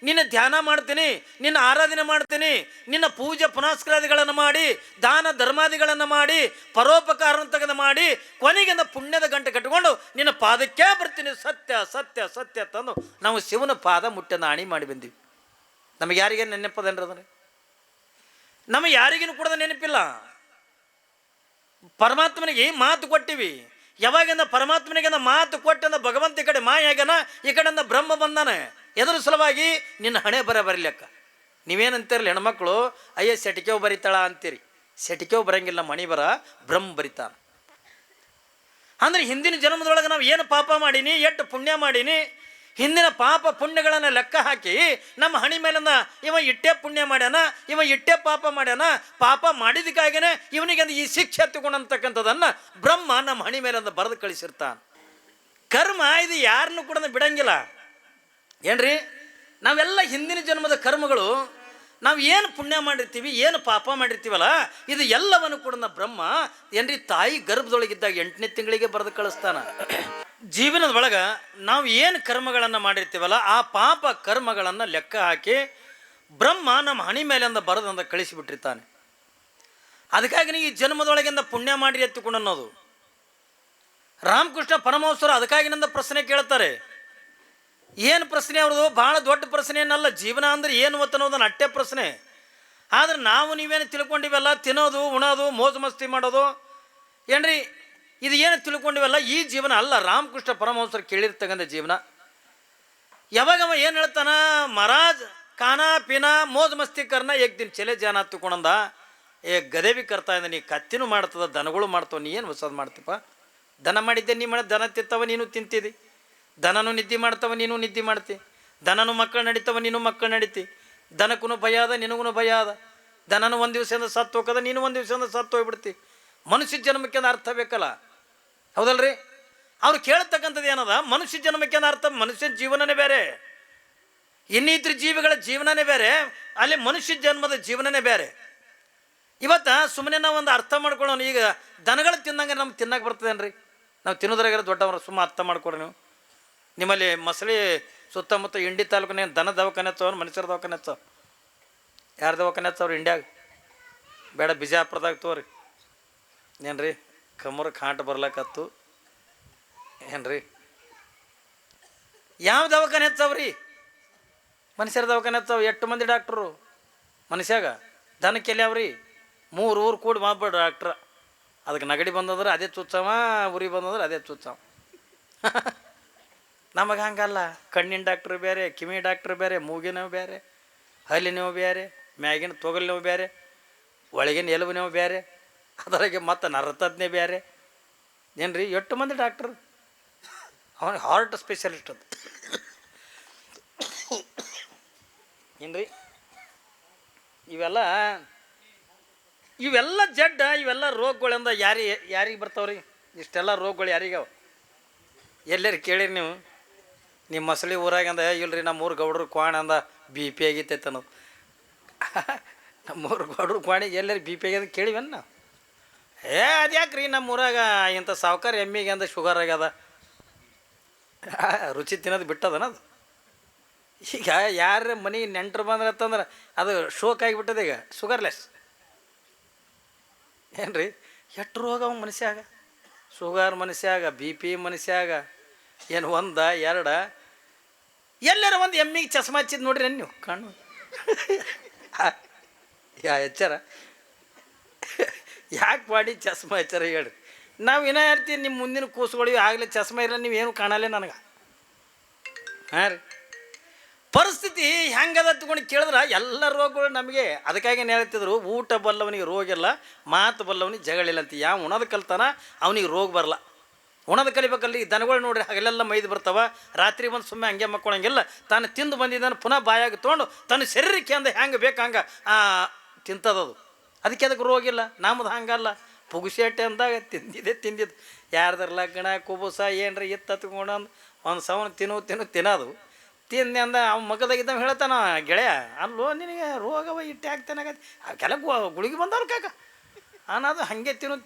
ನಿನ್ನ ಧ್ಯಾನ ಮಾಡ್ತೀನಿ, ನಿನ್ನ ಆರಾಧನೆ ಮಾಡ್ತೀನಿ, ನಿನ್ನ ಪೂಜೆ ಪುನಸ್ಕಾರಾದಿಗಳನ್ನು ಮಾಡಿ, ದಾನ ಧರ್ಮಾದಿಗಳನ್ನು ಮಾಡಿ, ಪರೋಪಕಾರವನ್ನು ಮಾಡಿ, ಕೊನೆಗಿಂದ ಪುಣ್ಯದ ಗಂಟೆ ಕಟ್ಟಿಕೊಂಡು ನಿನ್ನ ಪಾದಕ್ಕೆ ಬರ್ತೀನಿ. ಸತ್ಯ ಸತ್ಯ ಸತ್ಯ ತಂದು ನಾವು ಶಿವನ ಪಾದ ಮುಟ್ಟನ್ನು ಅಣಿ ಮಾಡಿ ಬಂದೀವಿ. ನಮಗೆ ಯಾರಿಗೇನು ನೆನಪದೇನ್ರಿ? ಅದನ್ನು ನಮಗೆ ಯಾರಿಗೇನು ಕೂಡ ನೆನಪಿಲ್ಲ. ಪರಮಾತ್ಮನಿಗೆ ಮಾತು ಕೊಟ್ಟಿವಿ. ಯಾವಾಗಿಂದ ಪರಮಾತ್ಮನಿಗೆ ಮಾತು ಕೊಟ್ಟಂದ ಭಗವಂತ ಈ ಕಡೆ ಮಾಯ ಆಗ್ಯಾನ, ಈ ಕಡೆಯಿಂದ ಬ್ರಹ್ಮ ಬಂದಾನೆ. ಎದ್ರ ಸಲುವಾಗಿ? ನಿನ್ನ ಹಣೆ ಬರಲಿಕ್ಕ. ನೀವೇನಂತೀರಲ್ಲ ಹೆಣ್ಮಕ್ಳು, ಅಯ್ಯ ಸೆಟಿಕೆವ್ ಬರಿತಾಳ ಅಂತೀರಿ. ಸೆಟಿಕೆವ್ ಬರಂಗಿಲ್ಲ, ಮಣಿ ಬರ ಬ್ರಹ್ಮ ಬರಿತಾನ. ಅಂದ್ರೆ ಹಿಂದಿನ ಜನ್ಮದೊಳಗೆ ನಾವು ಏನು ಪಾಪ ಮಾಡೀನಿ, ಎಷ್ಟು ಪುಣ್ಯ ಮಾಡೀನಿ, ಹಿಂದಿನ ಪಾಪ ಪುಣ್ಯಗಳನ್ನು ಲೆಕ್ಕ ಹಾಕಿ ನಮ್ಮ ಹಣಿ ಮೇಲನ್ನ ಇವ ಇಟ್ಟೇ ಪುಣ್ಯ ಮಾಡ್ಯಾನ, ಇವ ಇಟ್ಟೇ ಪಾಪ ಮಾಡ್ಯಾನ, ಪಾಪ ಮಾಡಿದಕ್ಕಾಗೇನೆ ಇವನಿಗೆ ಈ ಶಿಕ್ಷೆ ತಗೊಂಡಂತಕ್ಕಂಥದ್ದನ್ನು ಬ್ರಹ್ಮ ನಮ್ಮ ಹಣಿ ಮೇಲಂದ ಬರೆದು ಕಳಿಸಿರ್ತಾನೆ. ಕರ್ಮ ಇದು ಯಾರನ್ನು ಕೂಡ ಬಿಡಂಗಿಲ್ಲ ಏನ್ರಿ. ನಾವೆಲ್ಲ ಹಿಂದಿನ ಜನ್ಮದ ಕರ್ಮಗಳು, ನಾವು ಏನು ಪುಣ್ಯ ಮಾಡಿರ್ತೀವಿ, ಏನು ಪಾಪ ಮಾಡಿರ್ತೀವಲ್ಲ, ಇದು ಎಲ್ಲವನ್ನು ಕೂಡ ಬ್ರಹ್ಮ ಏನ್ರಿ ತಾಯಿ ಗರ್ಭದೊಳಗಿದ್ದಾಗ 8ನೇ ತಿಂಗಳಿಗೆ ಬರೆದು ಕಳಿಸ್ತಾನ. ಜೀವನದ ಒಳಗೆ ನಾವು ಏನು ಕರ್ಮಗಳನ್ನು ಮಾಡಿರ್ತೀವಲ್ಲ, ಆ ಪಾಪ ಕರ್ಮಗಳನ್ನು ಲೆಕ್ಕ ಹಾಕಿ ಬ್ರಹ್ಮ ನಮ್ಮ ಹಣಿ ಮೇಲಿಂದ ಬರೆದಂದ ಕಳಿಸಿಬಿಟ್ಟಿರ್ತಾನೆ. ಅದಕ್ಕಾಗಿ ನೀವು ಈ ಜನ್ಮದೊಳಗಿಂದ ಪುಣ್ಯ ಮಾಡಿ ಎತ್ತುಕೊಂಡು ಅನ್ನೋದು. ರಾಮಕೃಷ್ಣ ಪರಮಹಂಸರು ಅದಕ್ಕಾಗಿನಿಂದ ಪ್ರಶ್ನೆ ಕೇಳ್ತಾರೆ. ಏನು ಪ್ರಶ್ನೆ ಅವ್ರದ್ದು? ಭಾಳ ದೊಡ್ಡ ಪ್ರಶ್ನೆ ಏನಲ್ಲ. ಜೀವನ ಅಂದರೆ ಏನು ಅನ್ನೋದನ್ನು ಅಟ್ಟೆ ಪ್ರಶ್ನೆ. ಆದ್ರೆ ನಾವು ನೀವೇನು ತಿಳ್ಕೊಂಡಿವೆಲ್ಲ, ತಿನ್ನೋದು ಉಣೋದು ಮೋಜು ಮಸ್ತಿ ಮಾಡೋದು ಏನ್ರಿ, ಇದು ಏನು ತಿಳ್ಕೊಂಡಿವೆಲ್ಲ ಈ ಜೀವನ ಅಲ್ಲ. ರಾಮಕೃಷ್ಣ ಪರಮಹಂಸರು ಕೇಳಿರ್ತಕ್ಕಂಥ ಜೀವನ. ಯಾವಾಗವ ಏನು ಹೇಳ್ತಾನ, ಮಹಾರಾಜ್ ಖಾನಾ ಪೀನಾ ಮೋಜ್ ಮಸ್ತಿ ಕರ್ನ ಏಕ್ ದಿನ ಚಲೆ ಜಾನ ಹತ್ತುಕೊಂಡ ಏ ಗದೆ ಬಿ ಕರ್ತಾ ಇದ್ದ, ನೀ ಕತ್ತಿನೂ ಮಾಡ್ತದ ದನಗಳು ಮಾಡ್ತಾವ, ನೀ ಏನು ಹೊಸದು ಮಾಡ್ತೀಪ? ದನ ಮಾಡಿದ್ದೆ ನೀ ಮಾಡಿ, ದನ ತಿಂತವ ನೀನು ತಿಂತಿದಿ, ದನನೂ ನಿದ್ದೆ ಮಾಡ್ತವ ನೀನು ನಿದ್ದೆ ಮಾಡ್ತಿ, ದನನೂ ಮಕ್ಕಳು ನಡೀತವ ನೀನು ಮಕ್ಕಳು ನಡೀತಿ, ದನಕ್ಕೂ ಭಯ ಅದ ನಿನಗೂ ಭಯ ಅದ, ದನನೂ ಒಂದು ದಿವಸದಿಂದ ಸತ್ತು ಹೋಗದ ನೀನು ಒಂದು ದಿವಸದಿಂದ ಸತ್ತು ಹೋಗ್ಬಿಡ್ತಿ. ಮನುಷ್ಯ ಜನ್ಮಕ್ಕೆ ಅರ್ಥ ಬೇಕಲ್ಲ, ಹೌದಲ್ರಿ? ಅವ್ರು ಕೇಳ್ತಕ್ಕಂಥದ್ದು ಏನದ, ಮನುಷ್ಯ ಜನ್ಮಕ್ಕೆ ಅರ್ಥ, ಮನುಷ್ಯನ ಜೀವನನೇ ಬೇರೆ, ಇನ್ನಿತರ ಜೀವಿಗಳ ಜೀವನನೇ ಬೇರೆ, ಅಲ್ಲಿ ಮನುಷ್ಯ ಜನ್ಮದ ಜೀವನನೇ ಬೇರೆ. ಇವತ್ತು ಸುಮ್ಮನೆ ನಾವು ಒಂದು ಅರ್ಥ ಮಾಡ್ಕೊಳ್ಳೋಣ. ಈಗ ದನಗಳು ತಿನ್ನಂಗೆ ನಮ್ಗೆ ತಿನ್ನಕ್ಕೆ ಬರ್ತದೇನ್ರಿ? ನಾವು ತಿನ್ನೋದ್ರಾಗ ದೊಡ್ಡವರು ಸುಮ್ಮ ಅರ್ಥ ಮಾಡ್ಕೊಡ್ರಿ. ನೀವು ನಿಮ್ಮಲ್ಲಿ ಮಸಳಿ ಸುತ್ತಮುತ್ತ ಇಂಡಿ ತಾಲೂಕಿನ ದನ ದವಾಖಾನೆ ಹಚ್ಚವ್ರು, ಮನುಷ್ಯರ ದವಾಖಾನೆ ಹಚ್ಚವ್? ಯಾರು ದವಾಖಾನೆ ಹಚ್ಚವ್ರು ಇಂಡ್ಯಾಗ? ಬೇಡ ಬಿಜಾಪುರದಾಗ ತೋರಿ. ಏನ್ರಿ ಕಮ್ಮರ ಕಾಂಟ ಬರ್ಲಕತ್ತು ಏನ್ರಿ? ಯಾವ ದವಾಖಾನೆ ಹಚ್ಚವ್ರಿ? ಮನುಷ್ಯರ ದವಾಖಾನೆ ಹಚ್ಚವ್. 8 ಮಂದಿ ಡಾಕ್ಟ್ರು ಮನುಷ್ಯಾಗ, ದನಕ್ಕೆ ಎಲ್ಲಿ ಅವ್ರಿ? 3 ಊರು ಕೂಡಿ ಮಾಡ್ಬೇಡ ಡಾಕ್ಟ್ರ. ಅದಕ್ಕೆ ನಗಡಿ ಬಂದದ್ರೆ ಅದೇ ಚುಚ್ಚವ, ಉರಿ ಬಂದದ್ರೆ ಅದೇ ಚುಚ್ಚವ. ನಮಗೆ ಹಂಗಲ್ಲ. ಕಣ್ಣಿನ ಡಾಕ್ಟ್ರು ಬೇರೆ, ಕಿವಿ ಡಾಕ್ಟ್ರು ಬೇರೆ, ಮೂಗಿನವು ಬೇರೆ, ಹಲ್ಲಿನವು ಬೇರೆ, ಮ್ಯಾಗಿನ ತೊಗಲಿನವು ಬೇರೆ, ಒಳಗಿನ ಎಲುಬಿನವು ಬೇರೆ, ಅದರಾಗೆ ಮತ್ತು ನರತಜ್ಞೆ ಬೇರೆ. ಏನ್ರಿ 8 ಮಂದಿ ಡಾಕ್ಟ್ರು. ಅವನಿಗೆ ಹಾರ್ಟ್ ಸ್ಪೆಷಲಿಸ್ಟ್ ಅದು ಏನ್ರಿ? ಇವೆಲ್ಲ ಜಡ್ಡ, ಇವೆಲ್ಲ ರೋಗಗಳಿಂದ ಯಾರಿಗೆ ಬರ್ತಾವ್ರಿ? ಇಷ್ಟೆಲ್ಲ ರೋಗಗಳು ಯಾರಿಗಾವ? ಎಲ್ಲರೂ ಕೇಳಿರಿ ನೀವು? ನಿಮ್ಮ ಮಸಳಿ ಊರಾಗಂದ ಇಲ್ರಿ ನಮ್ಮೂರು ಗೌಡ್ರು ಕ್ವಾಣ ಅಂದ BP ಆಗೈತೆ ಅನ್ನೋದು. ನಮ್ಮೂರು ಗೌಡ್ರು ಕ್ವಾಣಿಗೆ ಎಲ್ಲರೂ BP ಆಗ್ಯದ ಕೇಳಿವನ್ನ ನಾವು? ಅದ್ಯಾಕ್ರಿ ನಮ್ಮೂರಾಗ ಇಂಥ ಸಾವ್ಕಾರ ಎಮ್ಮಿಗೆ ಅಂದ ಶುಗರ್ ಆಗ್ಯದ, ರುಚಿ ತಿನ್ನೋದು ಬಿಟ್ಟದನದು. ಈಗ ಯಾರ ಮನೆಗೆ ನೆಂಟರು ಬಂದ್ರೆ ಅಂತಂದ್ರೆ ಅದು ಶೋಕ್ ಆಗಿಬಿಟ್ಟದ. ಈಗ ಶುಗರ್ಲೆಸ್ ಏನ್ರಿ? ಎಷ್ಟು ರೋಗ ಅವ ಮನುಷ್ಯಾಗ, ಶುಗರ್ ಮನುಷ್ಯಾಗ, BP ಮನುಷ್ಯಾಗ. ಏನು 1 2 ಎಲ್ಲರ ಒಂದು ಎಮ್ಮಿಗೆ ಚಸ್ಮಾ ಹಚ್ಚಿದ್ ನೋಡ್ರಿ ನೀವು ಕಣ್ಣು ಎಚ್ಚರ ಯಾಕೆ ಮಾಡಿ ಚಸ್ಮಾ ಹಚ್ಚಾರ ಹೇಳ್ರಿ? ನಾವು ಏನೋ ಇರ್ತೀವಿ, ನಿಮ್ಮ ಮುಂದಿನ ಕೂಸುಗಳಿವಿ ಆಗಲೇ ಚಸ್ಮಾ ಇಲ್ಲ, ನೀವೇನು ಕಾಣಲ್ಲ ನನಗೆ. ಹಾಂ ರೀ, ಪರಿಸ್ಥಿತಿ ಹೆಂಗದ ತಗೊಂಡು ಕೇಳಿದ್ರೆ ಎಲ್ಲ ರೋಗಗಳು ನಮಗೆ. ಅದಕ್ಕಾಗಿ ಏನು ಹೇಳ್ತಿದ್ರು, ಊಟ ಬಲ್ಲವನಿಗೆ ರೋಗ ಇಲ್ಲ, ಮಾತು ಬಲ್ಲವನಿಗೆ ಜಗಳಿಲ್ಲ ಅಂತ. ಯಾವ ಉಣದ ಕಲ್ತಾನ ಅವನಿಗೆ ರೋಗ ಬರಲ್ಲ. ಉಣದ ಕಲಿಬೇಕಲ್ಲಿ. ದನಗಳು ನೋಡ್ರಿ ಹಗಲೆಲ್ಲ ಮೈದು ಬರ್ತಾವ, ರಾತ್ರಿ ಬಂದು ಸುಮ್ಮನೆ ಹಂಗೆ ಮಕ್ಕೊಳಂಗಿಲ್ಲ. ತಾನು ತಿಂದು ಬಂದಿದ್ದಾನೆ ಪುನಃ ಬಾಯಾಗಿ ತೊಗೊಂಡು ತನ್ನ ಶರೀರಕ್ಕೆ ಅಂದ ಹೆಂಗೆ ಬೇಕು ಹಂಗೆ ತಿಂತದದು. ಅದಕ್ಕೆ ರೋಗ ಇಲ್ಲ. ನಮ್ಮದು ಹಂಗಲ್ಲ. ಪುಗುಸೇಟೆ ಅಂದಾಗ ತಿಂದಿದ್ದು ಯಾರ್ದಾರ ಲಗ್ನ ಕುಬುಸ ಏನ್ರಿ ಇತ್ತು ಹತ್ಕೊಂಡು ಒಂದು ಸವನ ತಿನ್ನೋದು ತಿಂದೆ ಅಂದ ಅವ್ನ ಮಗದಾಗಿದ್ದ ಹೇಳ್ತಾನ, ಗೆಳೆಯ ಅಲ್ಲೋ ನಿನಗೆ ರೋಗವ ಇಟ್ಟೆ ಆಗ್ತಾನಾಗತ್ತೆ, ಕೆಲ ಗುಳಿಗೆ ಬಂದವ್ರು ಕಾಕ ಅನ್ನೋದು. ಹಾಗೆ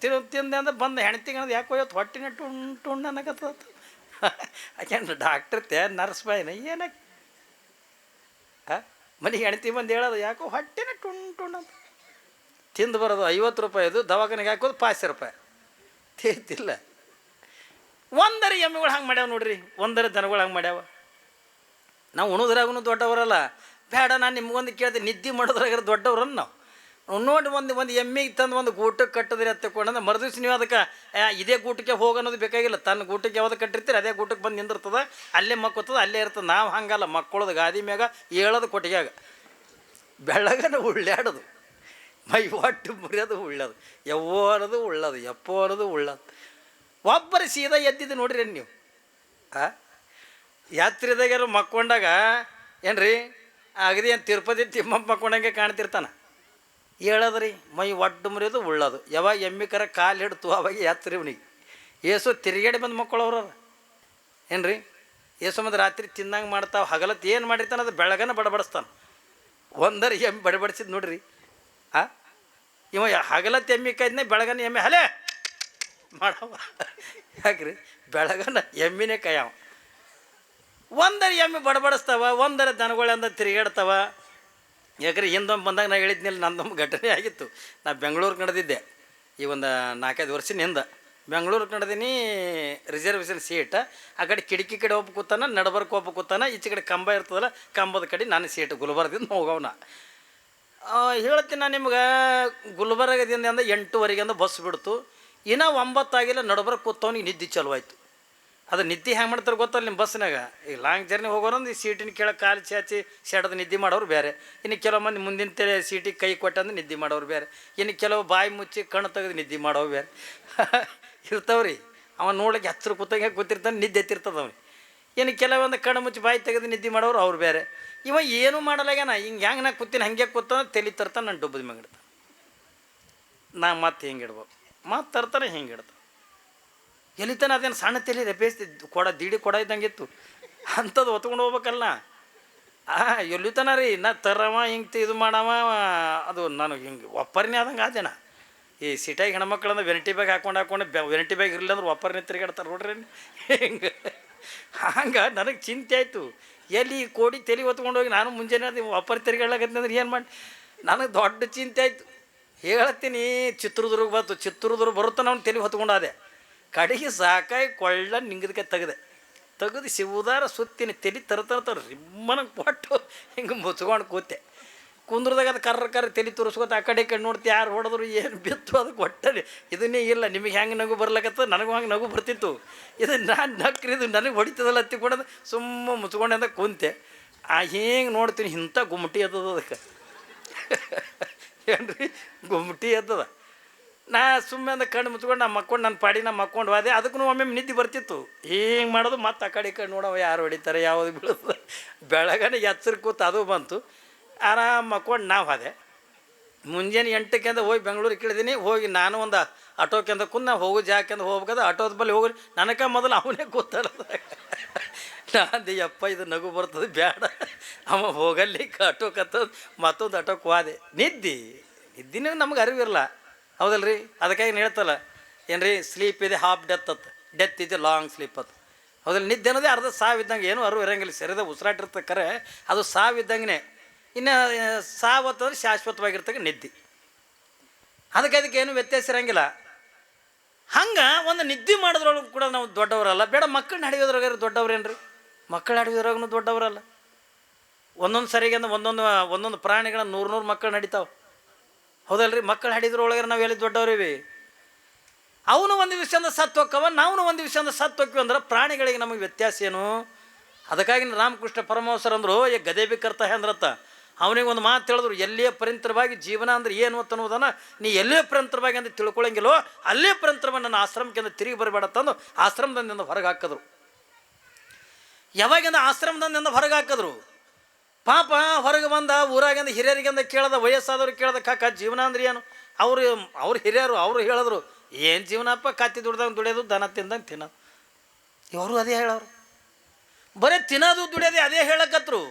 ತಿಂದೆ ಅಂದ ಬಂದು ಹೆಣ್ತಿಗೆ ಅನ್ನೋದು ಯಾಕೋ ಇವತ್ತು ಹೊಟ್ಟಿನ ಟುಂಡು ಅನ್ನಕತ್ತ. ಯಾಕೆಂದ್ರೆ ಡಾಕ್ಟ್ರ್ ನರ್ಸ್ ಬಾಯಿನ ಏನಕ್ಕೆ ಮನೆಗೆ ಹೆಣ್ತಿ ಬಂದು ಹೇಳೋದು ಯಾಕೋ ಹೊಟ್ಟಿನ ಟುಂಡು ಅಂತ. ತಿಂದು ಬರೋದು 50 ರೂಪಾಯಿದು, ದವಾಖಾನೆಗೆ ಹಾಕೋದು 500 ರೂಪಾಯಿ. ತಿಂತಿಲ್ಲ. 1 ಎಮ್ಮೆಗಳು ಹಂಗೆ ಮಾಡ್ಯಾವ ನೋಡ್ರಿ, 1 ದನಗಳು ಹಂಗೆ ಮಾಡ್ಯಾವ. ನಾವು ಉಣೋದ್ರಾಗೂ ದೊಡ್ಡವರಲ್ಲ. ಬೇಡ, ನಾನು ನಿಮ್ಗೊಂದು ಕೇಳಿದೆ, ನಿದ್ದೆ ಮಾಡೋದ್ರಾಗ ದೊಡ್ಡವ್ರನ್ನ ನಾವು ನೋಡಿ. ಒಂದು ಎಮ್ಮಿಗೆ ತಂದು ಒಂದು ಗೂಟಕ್ಕೆ ಕಟ್ಟಿದ್ರಿ ಅಂತ ತಗೊಂಡಂದ್ರೆ ಮರುದಿವ್ಸ ನೀವು ಅದಕ್ಕೆ ಇದೇ ಗೂಟಕ್ಕೆ ಹೋಗೋದು ಬೇಕಾಗಿಲ್ಲ. ತನ್ನ ಗೂಟಕ್ಕೆ ಯಾವ್ದು ಕಟ್ಟಿರ್ತೀರಿ ಅದೇ ಗೂಟಕ್ಕೆ ಬಂದು ನಿಂದಿರ್ತದೆ, ಅಲ್ಲೇ ಮಕ್ಕೋತದ, ಅಲ್ಲೇ ಇರ್ತದೆ. ನಾವು ಹಂಗಲ್ಲ, ಮಕ್ಕಳದು ಗಾದಿ ಮ್ಯಾಗ ಏಳೋದು ಕೊಟ್ಟಿಗೆಯಾಗ ಬೆಳಗನ ಉಳ್ಳಾಡೋದು, ಮೈ ಒಟ್ಟು ಮುರಿಯೋದು ಉಳ್ಳೋದು, ಯವ್ವೋ ಅನ್ನೋದು ಉಳ್ಳೋದು, ಎಪ್ಪೋ ಅನ್ನೋದು ಉಳ್ಳೋದು. ಒಬ್ಬರು ಸೀದಾ ಎದ್ದಿದ್ದು ನೋಡ್ರಿ ನೀವು. ಯಾತ್ರೆದಾಗ್ಯಾರು ಮಕ್ಕೊಂಡಾಗ ಏನ್ರಿ ಅಗದಿ ಏನು ತಿರುಪತಿ ತಿಮ್ಮಪ್ಪ ಮಕ್ಕೊಂಡಂಗೆ ಕಾಣ್ತಿರ್ತಾನೆ. ಹೇಳದ್ರಿ ಮೈ ಒಡ್ಡು ಮುರಿಯೋದು ಉಳ್ಳೋದು. ಯಾವಾಗ ಎಮ್ಮಿ ಕರ ಕಾಲು ಹಿಡ್ತು ಅವಾಗ ಯಾತ್ರಿ ಅವನಿಗೆ ಏಸು ತಿರುಗಾಡಿ ಬಂದು ಮಕ್ಕಳವ್ರ ಏನ್ರಿ. ಏಸು ಮಂದಿ ರಾತ್ರಿ ತಿನ್ನಂಗೆ ಮಾಡ್ತಾವೆ, ಹಗಲತ್ತು ಏನು ಮಾಡಿರ್ತಾನೆ ಅದು ಬೆಳಗನ ಬಡಬಡಿಸ್ತಾನೆ. 1 ಎಮ್ಮೆ ಬಡಬಡಿಸಿದ್ ನೋಡ್ರಿ. ಇವ ಹಗಲತ್ತು ಎಮ್ಮೆ ಕಾಯ್ದನೆ, ಬೆಳಗನ ಎಮ್ಮೆ ಹಲೇ ಮಾಡವ. ಯಾಕ್ರಿ ಬೆಳಗನ ಎಮ್ಮಿನೇ ಕಾಯವ. 1 ಎಮ್ಮೆ ಬಡಬಡಿಸ್ತಾವ, 1 ದನಗಳಿಂದ ತಿರುಗಾಡ್ತಾವ. ಯಾಕಂದ್ರೆ ಹಿಂದೊಮ್ಮೆ ಬಂದಾಗ ನಾ ಹೇಳಿದ್ನಿಲ್ಲ, ನಂದೊಮ್ಮೆ ಘಟನೆ ಆಗಿತ್ತು. ನಾ ಬೆಂಗಳೂರಿಗೆ ನಡೆದಿದ್ದೆ ಈ ಒಂದು 4-5 ವರ್ಷದ ಹಿಂದೆ. ಬೆಂಗಳೂರಿಗೆ ನಡೆದೀನಿ, ರಿಸರ್ವೇಷನ್ ಸೀಟ್. ಆ ಕಡೆ ಕಿಟಕಿ ಕಡೆ ಒಬ್ಬ ಕೂತಾನ, ನಡಬರ್ಕ್ ಒಬ್ಬ ಕೂತಾನ, ಈಚೆ ಕಡೆ ಕಂಬ ಇರ್ತದಲ್ಲ, ಕಂಬದ ಕಡೆ ನಾನು ಸೀಟ್ ಗುಲ್ಬರ್ಗದಿಂದ ಹೋಗವನ. ಹೇಳ್ತೀನಿ ನಾನು ನಿಮ್ಗೆ, ಗುಲ್ಬರ್ಗದಿಂದ 8:15 ಬಸ್ ಬಿಡ್ತು. ಇನ್ನೂ 9 ಆಗಿಲ್ಲ, ನಡಬರ್ಕ್ ಕೂತವನಿಗೆ ನಿದ್ದೆ ಚಲೋ ಆಯಿತು. ಅದು ನಿದ್ದೆ ಹೆಂಗೆ ಮಾಡ್ತಾರೆ ಗೊತ್ತಲ್ಲ ನಿಮ್ಮ ಬಸ್ನಾಗ. ಈಗ ಲಾಂಗ್ ಜರ್ನಿ ಹೋಗೋರಂದು ಈ ಸೀಟಿನ ಕೆಳಗೆ ಕಾಲು ಚಾಚಿ ಸೆಡದು ನಿದ್ದೆ ಮಾಡೋರು ಬೇರೆ. ಇನ್ನು ಕೆಲವು ಮಂದಿ ಮುಂದಿನ ಸೀಟಿಗೆ ಕೈ ಕೊಟ್ಟಂದು ನಿದ್ದೆ ಮಾಡೋರು ಬೇರೆ. ಇನ್ನು ಕೆಲವು ಬಾಯಿ ಮುಚ್ಚಿ ಕಣ್ಣು ತೆಗೆದು ನಿದ್ದೆ ಮಾಡೋವು ಬೇರೆ ಇರ್ತಾವ್ರಿ. ಅವನು ನೋಡಕ್ಕೆ ಹಚ್ಚರು ಕೂತಂಗೆ ಕೂತಿರ್ತಾನೆ, ನಿದ್ದೆ ಎತ್ತಿರ್ತದೆ ಅವ್ನಿಗೆ. ಇನ್ನು ಕೆಲವೊಂದು ಕಣ್ಣು ಮುಚ್ಚಿ ಬಾಯಿ ತೆಗೆದು ನಿದ್ದೆ ಮಾಡೋರು ಅವ್ರು ಬೇರೆ. ಇವ ಏನೂ ಮಾಡಲಾಗ್ಯಾನ, ಹಿಂಗೆ ಹೆಂಗೆ ನಾ ಕೂತೀನಿ ಹಂಗೆ ಕೂತಾನೆ, ತಲೆ ತರ್ತಾನೆ, ನಾನು ಡುಬ್ಬದ ಮ್ಯಾಗ ಇಡ್ತಾನೆ. ನಾ ಮತ್ತೆ ಹಿಂಗೆ ಇಡ್ಬೇಕು, ಮತ್ತೆ ತರ್ತಾನೆ, ಹಿಂಗೆ ಇಡ್ತಾನೆ. ಎಲ್ಲಿತಾನೆ ಅದೇನು ಸಣ್ಣ ತಲೆ ರೆಪೇಸ್ತಿ ದೀಡಿ ಕೊಡ ಇದ್ದಂಗಿತ್ತು, ಅಂಥದ್ದು ಹೊತ್ಕೊಂಡು ಹೋಗ್ಬೇಕಲ್ಲ. ಎಲ್ಲಿತಾನ ರೀ ನಾ ತರವ ಹಿಂಗೆ ಇದು ಮಾಡವ. ಅದು ನನಗೆ ಹಿಂಗೆ ಒಪ್ಪರ್ನೇ ಆದಂಗೆ ಆದೇನ. ಈ ಸಿಟಿಯಾಗಿ ಹೆಣ್ಮಕ್ಳಂದ್ರೆ ವೆರೈಟಿ ಬ್ಯಾಗ್ ಹಾಕೊಂಡು ವೆರೈಟಿ ಬ್ಯಾಗ್ ಇರಲಿಲ್ಲ ಅಂದ್ರೆ ಒಪ್ಪರ್ನೇ ತಿರುಗಾಡ್ತಾರೆ ನೋಡ್ರಿ ಹಿಂಗೆ. ಹಂಗೆ ನನಗೆ ಚಿಂತೆ ಆಯಿತು, ಎಲ್ಲಿ ಕೋಡಿ ತಲೆ ಹೊತ್ಕೊಂಡು ಹೋಗಿ ನಾನು ಮುಂಜಾನೆ ಅದು ಒಪ್ಪರ್ ತಿರುಗಾಡ್ಲಾಕತ್ತೀನಿ ಅಂದ್ರೆ ಏನು ಮಾಡಿ. ನನಗೆ ದೊಡ್ಡ ಚಿಂತೆ ಆಯಿತು. ಹೇಳ್ತೀನಿ, ಚಿತ್ರದುರ್ಗ ಬಂತು, ಚಿತ್ರದುರ್ಗ ಬರುತ್ತೆ ನಾವು ತಲೆ ಹೊತ್ಕೊಂಡು ಅದೇ ಕಡೆಗೆ ಸಾಕಾಗಿ ಕೊಳ್ಳ ನಿಂಗದಕ್ಕೆ ತೆಗೆದು ಶಿವದಾರ ಸುತ್ತಿನಿ, ತಲೆ ತರ್ತಾರೆ ರಿಮ್ಮನಂಗೆ ಕೊಟ್ಟು ಹಿಂಗೆ ಮುಚ್ಕೊಂಡು ಕೂತೆ. ಕುಂದ್ರದಾಗ ಅದು ಕರ್ರ ತಲೆ ತುರಿಸ್ಕೊತ ಆ ಕಡೆ ಈ ಕಡೆ ನೋಡ್ತಿ, ಯಾರು ಹೊಡೆದ್ರು ಏನು ಬಿತ್ತು ಅದು ಕೊಟ್ಟರೆ. ಇದನ್ನೇ ಇಲ್ಲ, ನಿಮಗೆ ಹೆಂಗೆ ನಗು ಬರ್ಲಕತ್ತ, ನನಗೂ ಹಂಗೆ ನಗು ಬರ್ತಿತ್ತು. ಇದು ನಾನು ನಕ್ರಿದು ನನಗೆ ಹೊಡಿತದಲ್ಲ ಹತ್ತಿಕೊಂಡದು ಸುಮ್ಮ ಮುಚ್ಕೊಂಡೆ ಅಂತ ಕುಂತೆ. ಹಿಂಗೆ ನೋಡ್ತೀನಿ, ಇಂಥ ಗುಮ್ಮಟಿ ಎದ್ದದ ಅದಕ್ಕೆ ಏನ್ರಿ ಗುಮ್ಮಟಿ ಎದ್ದದ. ನಾ ಸುಮ್ಮನೆ ಅಂದ ಕಣ್ಣು ಮುಚ್ಕೊಂಡು ನಾ ಮಕ್ಕೊಂಡು ನನ್ನ ಪಾಡಿ ನಾ ಮಕ್ಕೊಂಡು ಹೋದೆ. ಅದಕ್ಕೂ ಒಮ್ಮೆ ನಿದ್ದೆ ಬರ್ತಿತ್ತು. ಹಿಂಗೆ ಮಾಡೋದು, ಮತ್ತೆ ಆ ಕಡೆ ಈ ಕಡೆ ನೋಡವ ಯಾರು ಹೊಡಿತಾರೆ ಯಾವುದು ಬೀಳೋದು. ಬೆಳಗನೆ ಎಚ್ಚರ ಕೂತು ಅದು ಬಂತು. ಆರಾಮ ಮಕ್ಕೊಂಡು ನಾವು ಹೋದೆ. ಮುಂಜಾನೆ 8 ಹೋಗಿ ಬೆಂಗಳೂರಿಗೆ ಇಳಿದೀನಿ. ಹೋಗಿ ನಾನು ಒಂದು ಆಟೋಕ್ಕಿಂತ ಕುಂದು ನಾವು ಹೋಗೋ ಜಾಗಕ್ಕಿಂತ ಹೋಗ್ಬೇಕಾದ ಆಟೋದ ಬಳಿ ಹೋಗಿ ನನಗೆ ಮೊದಲು ಅವನೇ ಕೂತಾರ. ನಾನು ಯಪ್ಪ ಇದು ನಗು ಬರ್ತದೆ ಬೇಡ, ಅವ ಹೋಗಲ್ಲಿಕ್ಕೆ ಆಟೋಕತ್ತದ ಮತ್ತೊಂದು ಆಟೋಕ್ಕೆ ಹೋದೆ. ನಿದ್ದಿನೂ ನಮ್ಗೆ ಅರಿವಿರಲ್ಲ, ಹೌದಲ್ರಿ? ಅದಕ್ಕಾಗಿ ಹೇಳ್ತಲ್ಲ ಏನು ರೀ, ಸ್ಲೀಪ್ ಇದೆ ಹಾಫ್ ಡೆತ್ ಅತ್ತ, ಡೆತ್ ಇದೆ ಲಾಂಗ್ ಸ್ಲೀಪ್ ಅತ್ತ. ಹೌದಲ್ಲ? ನಿದ್ದೆ ಅನ್ನೋದೇ ಅರ್ಧ ಸಾವಿದ್ದಂಗೆ, ಏನೂ ಅರಿವು ಇರಂಗಿಲ್ಲ. ಸರಿದ ಉಸಿರಾಟಿರ್ತಕ್ಕರೆ ಅದು ಸಾವಿದ್ದಂಗೆ. ಇನ್ನು ಸಾವತ್ತಂದ್ರೆ ಶಾಶ್ವತವಾಗಿರ್ತಕ್ಕ ನಿದ್ದೆ. ಅದಕ್ಕೆ ಏನು ವ್ಯತ್ಯಾಸ ಇರೋಂಗಿಲ್ಲ. ಹಂಗೆ ಒಂದು ನಿದ್ದೆ ಮಾಡೋದ್ರೊಳಗೆ ಕೂಡ ನಾವು ದೊಡ್ಡವರಲ್ಲ. ಬೇಡ ಮಕ್ಕಳನ್ನ ಹಿಡಿಯೋದ್ರಾಗ ದೊಡ್ಡವ್ರೇನ್ರಿ? ಮಕ್ಕಳು ಹಿಡಿಯೋದ್ರಾಗೂ ದೊಡ್ಡವರಲ್ಲ. ಒಂದೊಂದು ಸರಿಗೆ ಅಂದ್ರೆ ಒಂದೊಂದು ಪ್ರಾಣಿಗಳ 100 ಮಕ್ಕಳು ನಡಿತಾವೆ, ಹೌದಲ್ರಿ? ಮಕ್ಕಳು ಹಿಡಿದ್ರೊಳಗೆ ನಾವು ಎಲ್ಲಿ ದೊಡ್ಡವ್ರೀವಿ? ಅವನು ಒಂದು ವಿಷಯದ ಸತ್ತು ಹೋಕ್ಕವ, ನಾವು ಒಂದು ವಿಷಯದ ಸತ್ತು ಹೋಕ್ಕಿವಿ ಅಂದ್ರೆ ಪ್ರಾಣಿಗಳಿಗೆ ನಮಗೆ ವ್ಯತ್ಯಾಸ ಏನು? ಅದಕ್ಕಾಗಿ ರಾಮಕೃಷ್ಣ ಪರಮಹಂಸರು ಅಂದರು, ಗದೆ ಬಿಕ್ಕರ್ತ ಅಂದ್ರತ್ತ. ಅವನಿಗೆ ಒಂದು ಮಾತು ಹೇಳಿದ್ರು, ಎಲ್ಲಿಯೇ ಪರಂತರವಾಗಿ ಜೀವನ ಅಂದ್ರೆ ಏನು ಅಂತ ಅನ್ನೋದನ್ನು ನೀ ಎಲ್ಲೇ ಪರಂತರವಾಗಿ ಅಂತ ತಿಳ್ಕೊಳಂಗಿಲ್ಲೋ ಅಲ್ಲೇ ಪರಂತರವಾಗಿ ನನ್ನ ಆಶ್ರಮಕ್ಕಿಂತ ತಿರುಗಿ ಬರಬೇಡ ತಂದು ಆಶ್ರಮದಿಂದ ಹೊರಗೆ ಹಾಕಿದ್ರು. ಯಾವಾಗಿಂದ ಆಶ್ರಮದಿಂದ ಹೊರಗೆ ಹಾಕಿದ್ರು, ಪಾಪ ಹೊರಗೆ ಬಂದ ಊರಾಗಿಂದ ಹಿರಿಯರಿಗಿಂದ ಕೇಳ್ದ, ವಯಸ್ಸಾದವ್ರಿಗೆ ಕೇಳ್ದ, ಕಾಕ ಜೀವನ ಅಂದ್ರೆ ಏನು? ಅವ್ರು ಹಿರಿಯರು ಅವರು ಹೇಳಿದ್ರು, ಏನು ಜೀವನಪ್ಪ, ಕತ್ತಿ ದುಡ್ದಂಗೆ ದುಡಿಯೋದು, ದನ ತಿಂದಂಗೆ ತಿನ್ನೋದು. ಇವರು ಅದೇ ಹೇಳೋರು, ಬರೀ ತಿನ್ನೋದು ದುಡಿಯೋದೇ ಅದೇ ಹೇಳಕತ್ರು.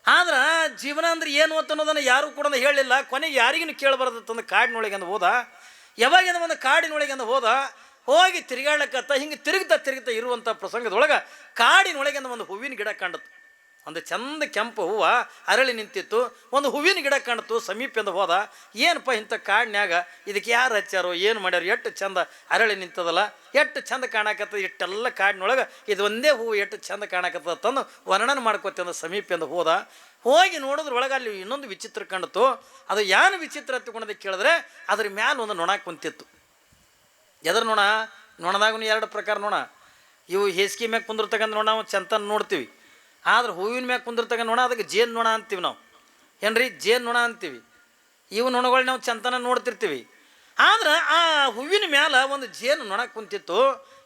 ಆದ್ರೆ ಜೀವನ ಅಂದ್ರೆ ಏನು ಅಂತ ಅನ್ನೋದನ್ನು ಯಾರು ಕೂಡ ಹೇಳಲಿಲ್ಲ. ಕೊನೆಗೆ ಯಾರಿಗೂ ಕೇಳಬಾರ್ದಂದು ಕಾಡಿನೊಳಗಿಂದ ಹೋದ. ಯಾವಾಗಿಂದ ಒಂದು ಕಾಡಿನೊಳಗಿಂದ ಹೋಗಿ ತಿರುಗಾಡ್ಲಕ್ಕತ್ತ. ಹಿಂಗೆ ತಿರುಗ್ತಾ ಇರುವಂಥ ಪ್ರಸಂಗದೊಳಗೆ ಕಾಡಿನೊಳಗಿಂದ ಒಂದು ಹೂವಿನ ಗಿಡ ಕಾಣತ್ತು. ಒಂದು ಚಂದ ಕೆಂಪು ಹೂವು ಅರಳಿ ನಿಂತಿತ್ತು. ಒಂದು ಹೂವಿನ ಗಿಡ ಕಾಣಿತು. ಸಮೀಪದಿಂದ ಹೋದ. ಏನಪ್ಪ ಇಂಥ ಕಾಡಿನ್ಯಾಗ ಇದಕ್ಕೆ ಯಾರು ಹಚ್ಚಾರೋ ಏನು ಮಾಡ್ಯಾರೋ, ಎಷ್ಟು ಚಂದ ಅರಳಿ ನಿಂತದಲ್ಲ, ಎಷ್ಟು ಚಂದ ಕಾಣಕತ್ತದ, ಇಷ್ಟೆಲ್ಲ ಕಾಡಿನೊಳಗೆ ಇದು ಒಂದೇ ಹೂವು ಎಷ್ಟು ಚಂದ ಕಾಣಕತ್ತದ ತಂದು ವರ್ಣನೆ ಮಾಡ್ಕೊತಂದು ಸಮೀಪದಿಂದ ಹೋಗಿ ನೋಡೋದ್ರೊಳಗೆ ಅಲ್ಲಿ ಇನ್ನೊಂದು ವಿಚಿತ್ರ ಕಾಣಿತು. ಅದು ಏನು ವಿಚಿತ್ರ ಹತ್ಕೊಂಡದ ಕೇಳಿದ್ರೆ ಅದ್ರ ಮ್ಯಾಲ ಒಂದು ನೊಣ ಕುಂತಿತ್ತು. ಎದ್ರ ನೊಣದಾಗೂ 2 ಪ್ರಕಾರ ನೊಣ. ಇವು ಹೇಸಿಗೆ ಮ್ಯಾಗ ಕುಂದಿರ್ತಕ್ಕಂಥ ನೊಣ ಚಂತನ ನೋಡ್ತೀವಿ. ಆದ್ರೆ ಹೂವಿನ ಮ್ಯಾಗ ಕುಂದಿರ್ತಕ್ಕ ನೊಣ ಅದಕ್ಕೆ ಜೇನು ನೊಣ ಅಂತೀವಿ ನಾವು, ಏನ್ರಿ? ಜೇನು ನೊಣ ಅಂತೀವಿ. ಇವು ನೊಣಗಳು ನಾವು ಚಂತನ ನೋಡ್ತಿರ್ತೀವಿ. ಆದ್ರೆ ಆ ಹೂವಿನ ಮ್ಯಾಲ ಒಂದು ಜೇನು ನೊಣ ಕುಂತಿತ್ತು.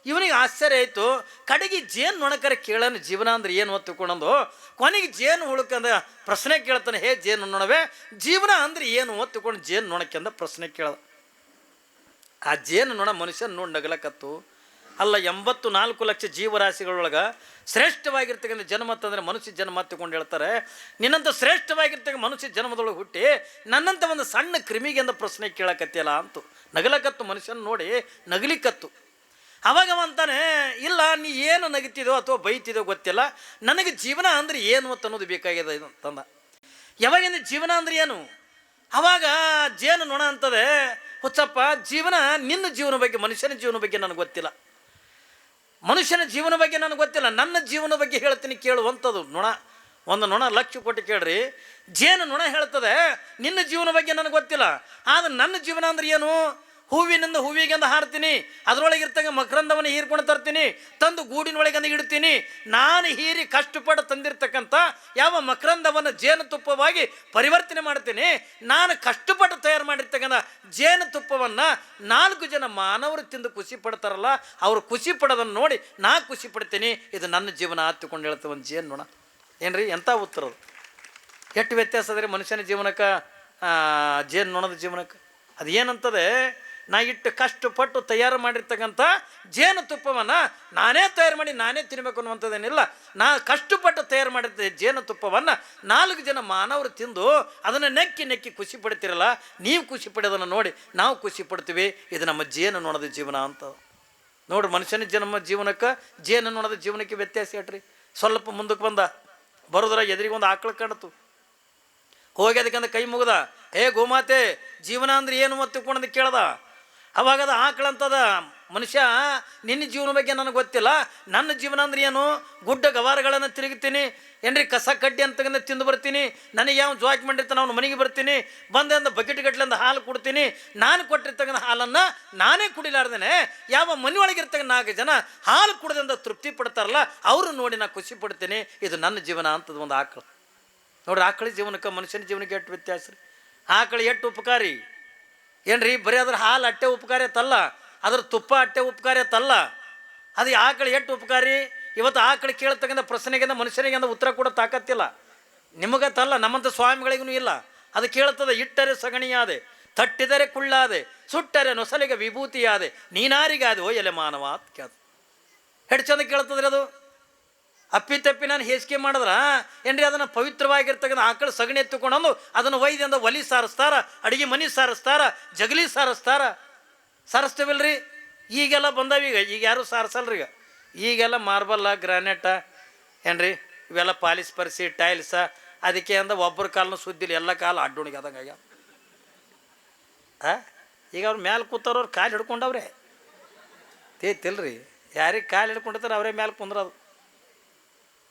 ಇವನಿಗೆ ಆಶ್ಚರ್ಯ ಆಯಿತು. ಕಡೆಗೆ ಜೇನು ನೊಣಕರ ಕೇಳೋನು ಜೀವನ ಅಂದ್ರೆ ಏನು ಹೊತ್ತುಕೊಂಡಂದು. ಕೊನೆಗೆ ಜೇನು ಹುಳುಕಂದ ಪ್ರಶ್ನೆ ಕೇಳ್ತಾನೆ, ಹೇ ಜೇನು ನೊಣವೇ, ಜೀವನ ಅಂದ್ರೆ ಏನು ಹೊತ್ತುಕೊಂಡು ಜೇನು ನೊಣಕ್ಕೆಂದ ಪ್ರಶ್ನೆ ಕೇಳ್ದ. ಆ ಜೇನು ನೊಣ ಮನುಷ್ಯನ ನೋಡಿ ನಗಲಕತ್ತು. ಅಲ್ಲ, 84 ಲಕ್ಷ ಜೀವರಾಶಿಗಳೊಳಗೆ ಶ್ರೇಷ್ಠವಾಗಿರ್ತಕ್ಕಂಥ ಜನ್ಮ ಅಂತಂದರೆ ಮನುಷ್ಯ ಜನ್ಮ ಹತ್ತಿಕೊಂಡು ಹೇಳ್ತಾರೆ. ನಿನ್ನಂಥ ಶ್ರೇಷ್ಠವಾಗಿರ್ತಕ್ಕ ಮನುಷ್ಯ ಜನ್ಮದೊಳಗೆ ಹುಟ್ಟಿ ನನ್ನಂಥ ಒಂದು ಸಣ್ಣ ಕ್ರಿಮಿಗೆಂದ ಪ್ರಶ್ನೆ ಕೇಳಕತ್ತಿಯಲ್ಲ ಅಂತು ನಗಲಕತ್ತು. ಮನುಷ್ಯನ ನೋಡಿ ನಗಲಿಕತ್ತು. ಅವಾಗ ಅಂತಾನೆ, ಇಲ್ಲ ನೀ ಏನು ನಗಿತಿದೋ ಅಥವಾ ಬೈತಿದೋ ಗೊತ್ತಿಲ್ಲ, ನನಗೆ ಜೀವನ ಅಂದ್ರೆ ಏನು ಅಂತ ಅನ್ನೋದು ಬೇಕಾಗಿದೆ ಅಂತಂದ. ಯಾವಾಗಿಂದ ಜೀವನ ಅಂದ್ರೆ ಏನು? ಅವಾಗ ಜೇನು ನೊಣ ಅಂತದೆ, ಹುಚ್ಚಪ್ಪ ಜೀವನ ನಿನ್ನ ಜೀವನ ಬಗ್ಗೆ, ಮನುಷ್ಯನ ಜೀವನ ಬಗ್ಗೆ ನನಗೆ ಗೊತ್ತಿಲ್ಲ, ಮನುಷ್ಯನ ಜೀವನ ಬಗ್ಗೆ ನನಗೆ ಗೊತ್ತಿಲ್ಲ, ನನ್ನ ಜೀವನ ಬಗ್ಗೆ ಹೇಳ್ತೀನಿ ಕೇಳುವಂಥದ್ದು ನೊಣ. ಒಂದು ನೊಣ ಲಕ್ಷ ಕೊಟ್ಟು ಕೇಳ್ರಿ, ಜೇನು ನೊಣ ಹೇಳ್ತದೆ ನಿನ್ನ ಜೀವನ ಬಗ್ಗೆ ನನಗೆ ಗೊತ್ತಿಲ್ಲ, ಆದ್ರೆ ನನ್ನ ಜೀವನ ಅಂದ್ರೆ ಏನು? ಹೂವಿನಿಂದ ಹೂವಿಗೆಂದು ಹಾರ್ತೀನಿ, ಅದರೊಳಗಿರ್ತಂಗೆ ಮಕರಂದವನ್ನು ಹೀರ್ಕೊಂಡು ತರ್ತೀನಿ, ತಂದು ಗೂಡಿನೊಳಗಂದು ಇಡ್ತೀನಿ. ನಾನು ಹೀರಿ ಕಷ್ಟಪಟ್ಟು ತಂದಿರ್ತಕ್ಕಂಥ ಯಾವ ಮಕರಂದವನ್ನು ಜೇನುತುಪ್ಪವಾಗಿ ಪರಿವರ್ತನೆ ಮಾಡ್ತೀನಿ. ನಾನು ಕಷ್ಟಪಟ್ಟು ತಯಾರು ಮಾಡಿರ್ತಕ್ಕಂಥ ಜೇನುತುಪ್ಪವನ್ನು 4 ಜನ ಮಾನವರು ತಿಂದು ಖುಷಿ ಪಡ್ತಾರಲ್ಲ, ಅವರು ಖುಷಿ ಪಡೋದನ್ನು ನೋಡಿ ನಾ ಖುಷಿ ಪಡ್ತೀನಿ. ಇದು ನನ್ನ ಜೀವನ ಹತ್ತುಕೊಂಡು ಹೇಳ್ತೇವೆ ಒಂದು ಜೇನು ನೋಣ. ಏನ್ರಿ ಎಂಥ ಉತ್ತರ ಅದು! ಎಷ್ಟು ವ್ಯತ್ಯಾಸ ಅದ್ರಿ ಮನುಷ್ಯನ ಜೀವನಕ್ಕೆ ಜೇನು ನೊಣದ ಜೀವನಕ್ಕೆ. ಅದು ಏನಂತದೆ, ನಾ ಇಟ್ಟು ಕಷ್ಟಪಟ್ಟು ತಯಾರು ಮಾಡಿರ್ತಕ್ಕಂಥ ಜೇನುತುಪ್ಪವನ್ನು ನಾನೇ ತಯಾರು ಮಾಡಿ ನಾನೇ ತಿನ್ನಬೇಕು ಅನ್ನುವಂಥದ್ದೇನಿಲ್ಲ. ನಾ ಕಷ್ಟಪಟ್ಟು ತಯಾರು ಮಾಡಿರ್ತ ಜೇನುತುಪ್ಪವನ್ನು 4 ಜನ ಮಾನವರು ತಿಂದು ಅದನ್ನು ನೆಕ್ಕಿ ನೆಕ್ಕಿ ಖುಷಿ ಪಡ್ತಿರಲ್ಲ, ನೀವು ಖುಷಿ ಪಡೋದನ್ನು ನೋಡಿ ನಾವು ಖುಷಿ ಪಡ್ತೀವಿ. ಇದು ನಮ್ಮ ಜೇನು ನೊಣದ ಜೀವನ ಅಂತ ನೋಡ್ರಿ. ಮನುಷ್ಯನ ಜೀವನಕ್ಕೆ ಜೇನು ನೊಣದ ಜೀವನಕ್ಕೆ ವ್ಯತ್ಯಾಸ ಹೇಳ್ರಿ. ಸ್ವಲ್ಪ ಮುಂದಕ್ಕೆ ಬಂದ ಬರೋದ್ರ ಎದುರಿಗೊಂದು ಆಕಳು ಕಾಣ್ತು, ಹೋಗಿ ಅದಕ್ಕಂದ ಕೈ ಮುಗ್ದ, ಹೇ ಗೋಮಾತೆ ಜೀವನ ಅಂದ್ರೆ ಏನು ಮತ್ತು ತಿಳ್ಕೊಂಡಂದು ಕೇಳ್ದ. ಅವಾಗ ಅದು ಆಕಳಂತದ, ಮನುಷ್ಯ ನಿನ್ನ ಜೀವನ ಬಗ್ಗೆ ನನಗೆ ಗೊತ್ತಿಲ್ಲ, ನನ್ನ ಜೀವನ ಅಂದ್ರೆ ಏನು? ಗುಡ್ಡ ಗವಾರಗಳನ್ನು ತಿರುಗ್ತೀನಿ, ಏನ್ರಿ ಕಸ ಕಡ್ಡಿ ಅಂತಂದು ತಿಂದು ಬರ್ತೀನಿ, ನನಗೆ ಯಾವ ಜಾಕ್ ಮಾಡಿರ್ತಾನೆ ಅವನು ಮನೆಗೆ ಬರ್ತೀನಿ, ಬಂದ ಬಕೆಟ್ ಗಟ್ಲಿಂದ ಹಾಲು ಕೊಡ್ತೀನಿ, ನಾನು ಕೊಟ್ಟಿರ್ತಕ್ಕಂಥ ಹಾಲನ್ನು ನಾನೇ ಕುಡಿಲಾರ್ದೇನೆ ಯಾವ ಮನೆಯೊಳಗಿರ್ತಕ್ಕಂಥ 4 ಜನ ಹಾಲು ಕುಡ್ದಿಂದ ತೃಪ್ತಿ ಪಡ್ತಾರಲ್ಲ ಅವರು ನೋಡಿ ನಾ ಖುಷಿ ಪಡ್ತೀನಿ. ಇದು ನನ್ನ ಜೀವನ ಅಂತದ್ದು ಒಂದು ಆಕಳು ನೋಡ್ರಿ. ಆಕಳ ಜೀವನಕ್ಕೆ ಮನುಷ್ಯನ ಜೀವನಕ್ಕೆ ಎಷ್ಟು ವ್ಯತ್ಯಾಸ ರೀ. ಆಕಳು ಎಷ್ಟು ಉಪಕಾರಿ ಏನ್ರಿ, ಬರೀ ಅದ್ರ ಹಾಲು ಅಟ್ಟೆ ಉಪಕಾರಿ ಅತ್ತಲ್ಲ, ಅದ್ರ ತುಪ್ಪ ಅಟ್ಟೆ ಉಪಕಾರಿ ಅತ್ತಲ್ಲ, ಅದು ಆಕಳು ಎಷ್ಟು ಉಪಕಾರಿ. ಇವತ್ತು ಆಕಳು ಕೇಳ್ತಕ್ಕಂಥ ಪ್ರಶ್ನೆಗಿಂತ ಮನುಷ್ಯನಿಗೆ ಉತ್ತರ ಕೂಡ ತಾಕತ್ತಿಲ್ಲ, ನಿಮಗತ್ತಲ್ಲ ನಮ್ಮಂಥ ಸ್ವಾಮಿಗಳಿಗೂ ಇಲ್ಲ. ಅದು ಕೇಳ್ತದೆ, ಇಟ್ಟರೆ ಸಗಣಿಯಾದೆ, ತಟ್ಟಿದರೆ ಕುಳ್ಳಾದೆ, ಸುಟ್ಟರೆ ನೊಸಲಿಗೆ ವಿಭೂತಿಯಾದೆ, ನೀನಾರಿಗಾದೆ ಓ ಎಲೆ ಮಾನವ ಅಂತ ಕೇಳ್ತ. ಎಷ್ಟು ಚಂದ ಕೇಳ್ತದ್ರಿ ಅದು. ಅಪ್ಪಿ ತಪ್ಪಿ ನಾನು ಹೇಸಿಗೆ ಮಾಡಿದ್ರ ಏನ್ರಿ, ಅದನ್ನು ಪವಿತ್ರವಾಗಿರ್ತಕ್ಕಂಥ ಆಕಳು ಸಗಣಿ ಎತ್ತುಕೊಂಡು ಅದನ್ನು ಒಯ್ದಿಂದ ಒಲಿ ಸಾರಿಸ್ತಾರ, ಅಡುಗೆ ಮನೆ ಸಾರಿಸ್ತಾರ, ಜಗಲಿ ಸಾರಿಸ್ತಾರ. ಸಾರಿಸ್ತೇವಿಲ್ರಿ ಈಗೆಲ್ಲ ಬಂದಾವೀಗ, ಈಗ ಯಾರು ಸಾರಿಸಲ್ರಿ. ಈಗೆಲ್ಲ ಮಾರ್ಬಲ್ಲ, ಗ್ರಾನೈಟ ಏನ್ರಿ ಇವೆಲ್ಲ ಪಾಲಿಸ್ ಪರಿಸಿ ಟೈಲ್ಸ. ಅದಕ್ಕೆ ಅಂದ ಒಬ್ಬರ ಕಾಲನು ಸುದ್ದಿಲ್ಲ, ಎಲ್ಲ ಕಾಲು ಅಡ್ಡೋಣಿಗೆ ಆದಂಗೆ ಆಗ್ಯಾವ. ಈಗ ಅವ್ರ ಮ್ಯಾಲೆ ಕೂತವ್ರವ್ರು ಕಾಲು ಹಿಡ್ಕೊಂಡವ್ರೆ ತೇತಿಲ್ರಿ, ಯಾರಿಗೆ ಕಾಲು ಹಿಡ್ಕೊಂಡಿರ್ತಾರೆ ಅವರೇ ಮ್ಯಾಲೆ ಕುಂದ್ರದು.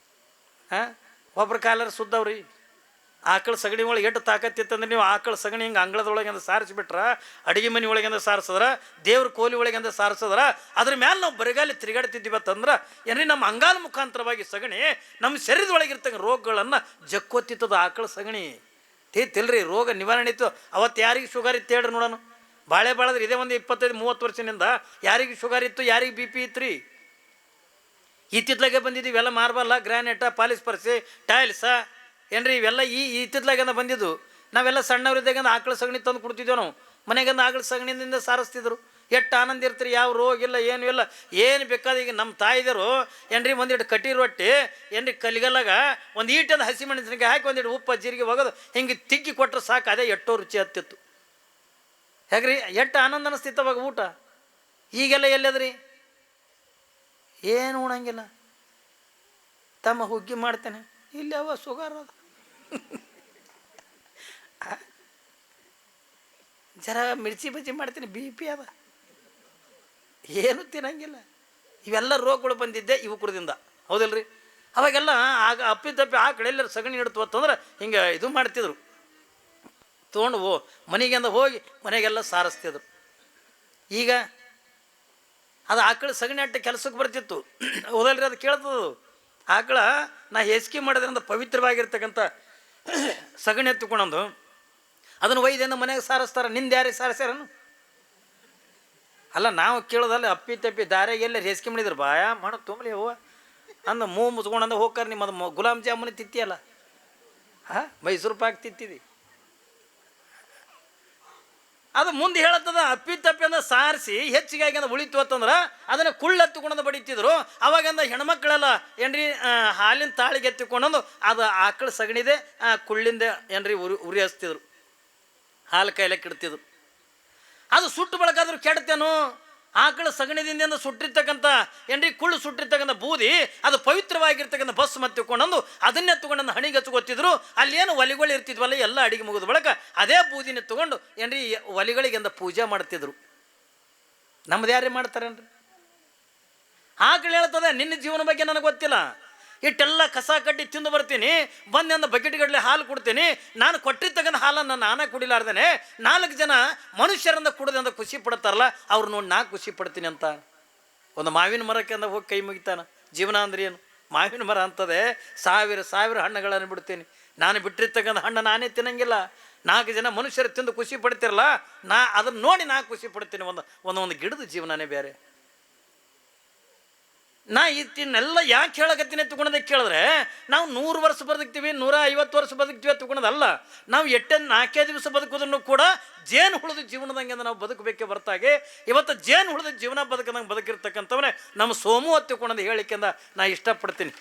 ಒಬ್ರ ಕಾಲರ ಸುದ್ದವ್ರಿ. ಆಕಳ ಸಗಣಿ ಒಳಗೆ ಎಷ್ಟು ತಾಕತ್ತಿತ್ತಂದ್ರೆ ನೀವು ಆಕಳ ಸಗಣಿ ಹಿಂಗೆ ಅಂಗಳದೊಳಗೆಂದ ಸಾರಿಸ್ಬಿಟ್ರ, ಅಡುಗೆ ಮನೆ ಒಳಗೆಂದ ಸಾರಿಸಿದ್ರ, ದೇವ್ರ ಕೋಲಿ ಒಳಗೆಂದ ಸಾರಿಸಿದ್ರ, ಅದ್ರ ಮ್ಯಾಲೆ ನಾವು ಬರಿಗಾಲಿ ತಿರುಗಾಡ್ತಿದ್ದೀವತ್ತಂದ್ರೆ ಏನ್ರಿ, ನಮ್ಮ ಅಂಗಾಲ ಮುಖಾಂತರವಾಗಿ ಸಗಣಿ ನಮ್ಮ ಶರೀರದೊಳಗಿರ್ತಕ್ಕ ರೋಗಗಳನ್ನು ಜಕ್ಕೊತ್ತಿತ್ತದ ಆಕಳ ಸಗಣಿ. ತಿಲ್ರಿ ರೋಗ ನಿವಾರಣೆ ಇತ್ತು. ಅವತ್ತು ಯಾರಿಗೆ ಶುಗರ್ ಇತ್ತು ಹೇಳ್ರಿ ನೋಡೋಣ. ಬಾಳೆ ಬಾಳದ್ರೆ ಇದೇ ಒಂದು 25-30 ವರ್ಷದಿಂದ ಯಾರಿಗೆ ಶುಗರ್ ಇತ್ತು, ಯಾರಿಗೆ BP ಇತ್ತು ರೀ. ಇತ್ತಿತ್ಲಾಗೆ ಬಂದಿದ್ದು ಇವೆಲ್ಲ ಮಾರ್ಬಲ್ಲ, ಗ್ರಾನೈಟ, ಪಾಲಿಸ್ ಪರ್ಸಿ, ಟೈಲ್ಸ ಏನ್ರಿ ಇವೆಲ್ಲ ಇತ್ತಿತ್ಲಾಗಂದ ಬಂದಿದ್ದು. ನಾವೆಲ್ಲ ಸಣ್ಣವರಿದ್ದಾಗಂದ ಆಕಳ ಸಗಣಿ ತಂದು ಕೊಡ್ತಿದ್ದೇವೆ ನಾವು. ಮನೆಗಂದ ಆಕಳ ಸಗಣಿಯಿಂದ ಸಾರಿಸ್ತಿದ್ರು. ಎಷ್ಟು ಆನಂದ ಇರ್ತೀರಿ, ಯಾವ ರೋಗ ಇಲ್ಲ, ಏನೂ ಇಲ್ಲ, ಏನು ಬೇಕಾದ. ಈಗ ನಮ್ಮ ತಾಯಿದರು ಏನ್ರಿ ಒಂದಿಟ್ಟು ಕಟ್ಟಿ ರೊಟ್ಟಿ ಏನ್ರಿ ಕಲ್ಲಿಗಲ್ಲಾಗ ಒಂದು ಈಟದ ಹಸಿ ಮೆಣಸಿನಕಾಯಿ ಹಾಕಿ ಒಂದಿಟ್ಟು ಉಪ್ಪು ಜೀರಿಗೆ ಒಗೆದು ಹಿಂಗೆ ತಿಕ್ಕಿ ಕೊಟ್ಟರೆ ಸಾಕು, ಅದೇ ಎಷ್ಟೋ ರುಚಿ ಹತ್ತಿತ್ತು. ಹೇಗ್ರಿ ಎಷ್ಟು ಆನಂದ ಅನಿಸ್ತಿತ್ತು ಅವಾಗ ಊಟ. ಈಗೆಲ್ಲ ಎಲ್ಲದ್ರಿ, ಏನು ಉಣಂಗಿಲ್ಲ. ತಮ್ಮ ಹುಗ್ಗಿ ಮಾಡ್ತೇನೆ, ಇಲ್ಲಿ ಅವ ಶುಗರ್ ಅದು ಜರ ಮಿರ್ಚಿ ಬಜ್ಜಿ ಮಾಡ್ತೀನಿ, BP ಅದ, ಏನು ತಿನ್ನಂಗಿಲ್ಲ. ಇವೆಲ್ಲ ರೋಗಗಳು ಬಂದಿದ್ದೆ ಯುವಕರದಿಂದ, ಹೌದಿಲ್ರಿ? ಅವಾಗೆಲ್ಲ ಆಗ ಅಪ್ಪಿತಪ್ಪಿ ಆ ಕಡೆ ಎಲ್ಲರೂ ಸಗಣಿ ಹಿಡ್ತವತ್ತಂದ್ರೆ ಹಿಂಗೆ ಇದು ಮಾಡ್ತಿದ್ರು, ತೊಗೊಂಡು ಮನೆಗೆಂದ ಹೋಗಿ ಮನೆಗೆಲ್ಲ ಸಾರಿಸ್ತಿದ್ರು. ಈಗ ಅದು ಆಕಳ ಸಗಣಿ ಅಟ್ಟೆ ಕೆಲಸಕ್ಕೆ ಬರ್ತಿತ್ತು, ಹೌದಲ್ರಿ? ಅದು ಕೇಳ್ತದದು. ಆಕಳ ನಾ ಹೇಸಿಗೆ ಮಾಡೋದ್ರಿಂದ ಪವಿತ್ರವಾಗಿರ್ತಕ್ಕಂಥ ಸಗಣಿ ಎತ್ತುಕೊಂಡು ಅದನ್ನು ಒಯ್ದಿಂದ ಮನೆಗೆ ಸಾರಿಸ್ತಾರೆ. ನಿಂದು ಯಾರಿಗೆ ಸಾರಿಸ್ಯಾರನು? ಅಲ್ಲ, ನಾವು ಕೇಳೋದಲ್ಲ. ಅಪ್ಪಿ ತಪ್ಪಿ ದಾರ್ಯಾಗ ಎಲ್ಲ ಹೇಸಿಗೆ ಮಾಡಿದ್ರು, ಬಾಯ ಮಾಡೋ ತೊಂಬಲಿ ಹೂವು ಅಂದ ಮುಚ್ಕೊಂಡಂದ ಹೋಗ್ತಾರೆ. ನಿಮ್ಮ ಅದು ಗುಲಾಬ್ ಜಾಮೂನು ತಿತ್ತಿಯಲ್ಲ, ಮೈಸೂರು ಪಾಕ್ ತಿತ್ತಿದಿ. ಅದು ಮುಂದೆ ಹೇಳತ್ತದ, ಅಪ್ಪಿ ತಪ್ಪಿ ಅಂದ ಸಾರಿಸಿ ಹೆಚ್ಚಿಗಾಗಿ ಅಂದ ಉಳಿತು ಅಂತಂದ್ರೆ ಅದನ್ನು ಕುಳ್ಳೆತ್ತುಕೊಂಡಂದು ಬಡಿತಿದ್ರು. ಅವಾಗಂದ ಹೆಣ್ಮಕ್ಳೆಲ್ಲ ಏನ್ರಿ ಹಾಲಿನ ತಾಳಿಗೆ ಎತ್ತಿಕೊಂಡಂದು ಅದು ಆಕಳ ಸಗಣಿದೆ ಕುಳ್ಳಿಂದ ಏನ್ರಿ ಉರಿ ಹಚ್ತಿದ್ರು, ಹಾಲು ಕಾಯ್ಲಕ್ಕೆ ಇಡ್ತಿದ್ರು. ಅದು ಸುಟ್ಟು ಬಳಕಾದ್ರೂ ಕೆಡ್ತೇನು ಆಕಳ ಸಗಣಿದಿಂದ ಸುಟ್ಟಿರ್ತಕ್ಕಂಥ ಏನ್ರಿ ಕುಳ್ಳು ಸುಟ್ಟಿರ್ತಕ್ಕಂಥ ಬೂದಿ ಅದು ಪವಿತ್ರವಾಗಿರ್ತಕ್ಕಂಥ ಬಸ್ ಮತ್ತೆ ತಗೊಂಡು ಅದನ್ನೇ ತಗೊಂಡು ಹಣಿಗೆ ಹಚ್ಕೊತಿದ್ರು. ಅಲ್ಲೇನು ಒಲಿಗಳು ಇರ್ತಿದ್ವಲ್ಲ ಎಲ್ಲ ಅಡಿಗೆ ಮುಗಿದ ಬಳಿಕ ಅದೇ ಬೂದಿನ ತಗೊಂಡು ಏನ್ರಿ ಒಲಿಗಳಿಗೆಂದ ಪೂಜೆ ಮಾಡ್ತಿದ್ರು. ನಮ್ದು ಯಾರೇ ಮಾಡ್ತಾರೇನ್ರಿ? ಆಕಳು ಹೇಳ್ತದೆ ನಿನ್ನ ಜೀವನ ಬಗ್ಗೆ ನನಗೆ ಗೊತ್ತಿಲ್ಲ, ಇಟ್ಟೆಲ್ಲ ಕಸ ಕಡ್ಡಿ ತಿಂದು ಬರ್ತೀನಿ, ಬಂದು ನನ್ನ ಬಕೆಟ್ಗಡಲೆ ಹಾಲು ಕೊಡ್ತೀನಿ, ನಾನು ಕೊಟ್ಟಿರ್ತಕ್ಕಂಥ ಹಾಲನ್ನು ನಾನೇ ಕುಡಿಲಾರ್ದೇನೆ 4 ಜನ ಮನುಷ್ಯರಿಂದ ಕುಡಿದಂತ ಖುಷಿ ಪಡ್ತಾರಲ್ಲ ಅವ್ರು ನೋಡಿ ನಾ ಖುಷಿ ಪಡ್ತೀನಿ ಅಂತ. ಒಂದು ಮಾವಿನ ಮರಕ್ಕೆ ಅಂದ ಹೋಗಿ ಕೈ ಮುಗಿತಾನ. ಜೀವನ ಅಂದ್ರೆ ಏನು? ಮಾವಿನ ಮರ ಅಂತದೆ 1000 ಹಣ್ಣುಗಳನ್ನು ಬಿಡ್ತೀನಿ, ನಾನು ಬಿಟ್ಟಿರ್ತಕ್ಕಂಥ ಹಣ್ಣು ನಾನೇ ತಿನ್ನಂಗಿಲ್ಲ. 4 ಜನ ಮನುಷ್ಯರು ತಿಂದು ಖುಷಿ ಪಡ್ತಿರಲ್ಲ, ನಾ ಅದನ್ನು ನೋಡಿ ನಾ ಖುಷಿ ಪಡ್ತೀನಿ. ಒಂದು ಗಿಡದ ಜೀವನನೇ ಬೇರೆ. ನಾ ಇದನ್ನೆಲ್ಲ ಯಾಕೆ ಹೇಳಕತ್ತೀನಿ ತಗೊಂಡದಕ್ಕೆ ಕೇಳಿದ್ರೆ, ನಾವು 100 ವರ್ಷ ಬದುಕ್ತೀವಿ, 150 ವರ್ಷ ಬದುಕ್ತೀವಿ ತಗೊಂಡದಲ್ಲ. ನಾವು 4 ದಿವಸ ಬದುಕೋದನ್ನು ಕೂಡ ಜೇನು ಹುಳದ ಜೀವನದಂಗೆ ನಾವು ಬದುಕಬೇಕೆ ಹೊರತಾಗಿ ಇವತ್ತು ಜೇನು ಹುಳದ ಜೀವನ ಬದುಕದಂಗೆ ಬದುಕಿರ್ತಕ್ಕಂಥವನೇ ನಮ್ಮ ಸೋಮು ಹತ್ತಿಕೊಂಡಂದು ಹೇಳಿಕೆಂದ ನಾ ಇಷ್ಟಪಡ್ತೀನಿ.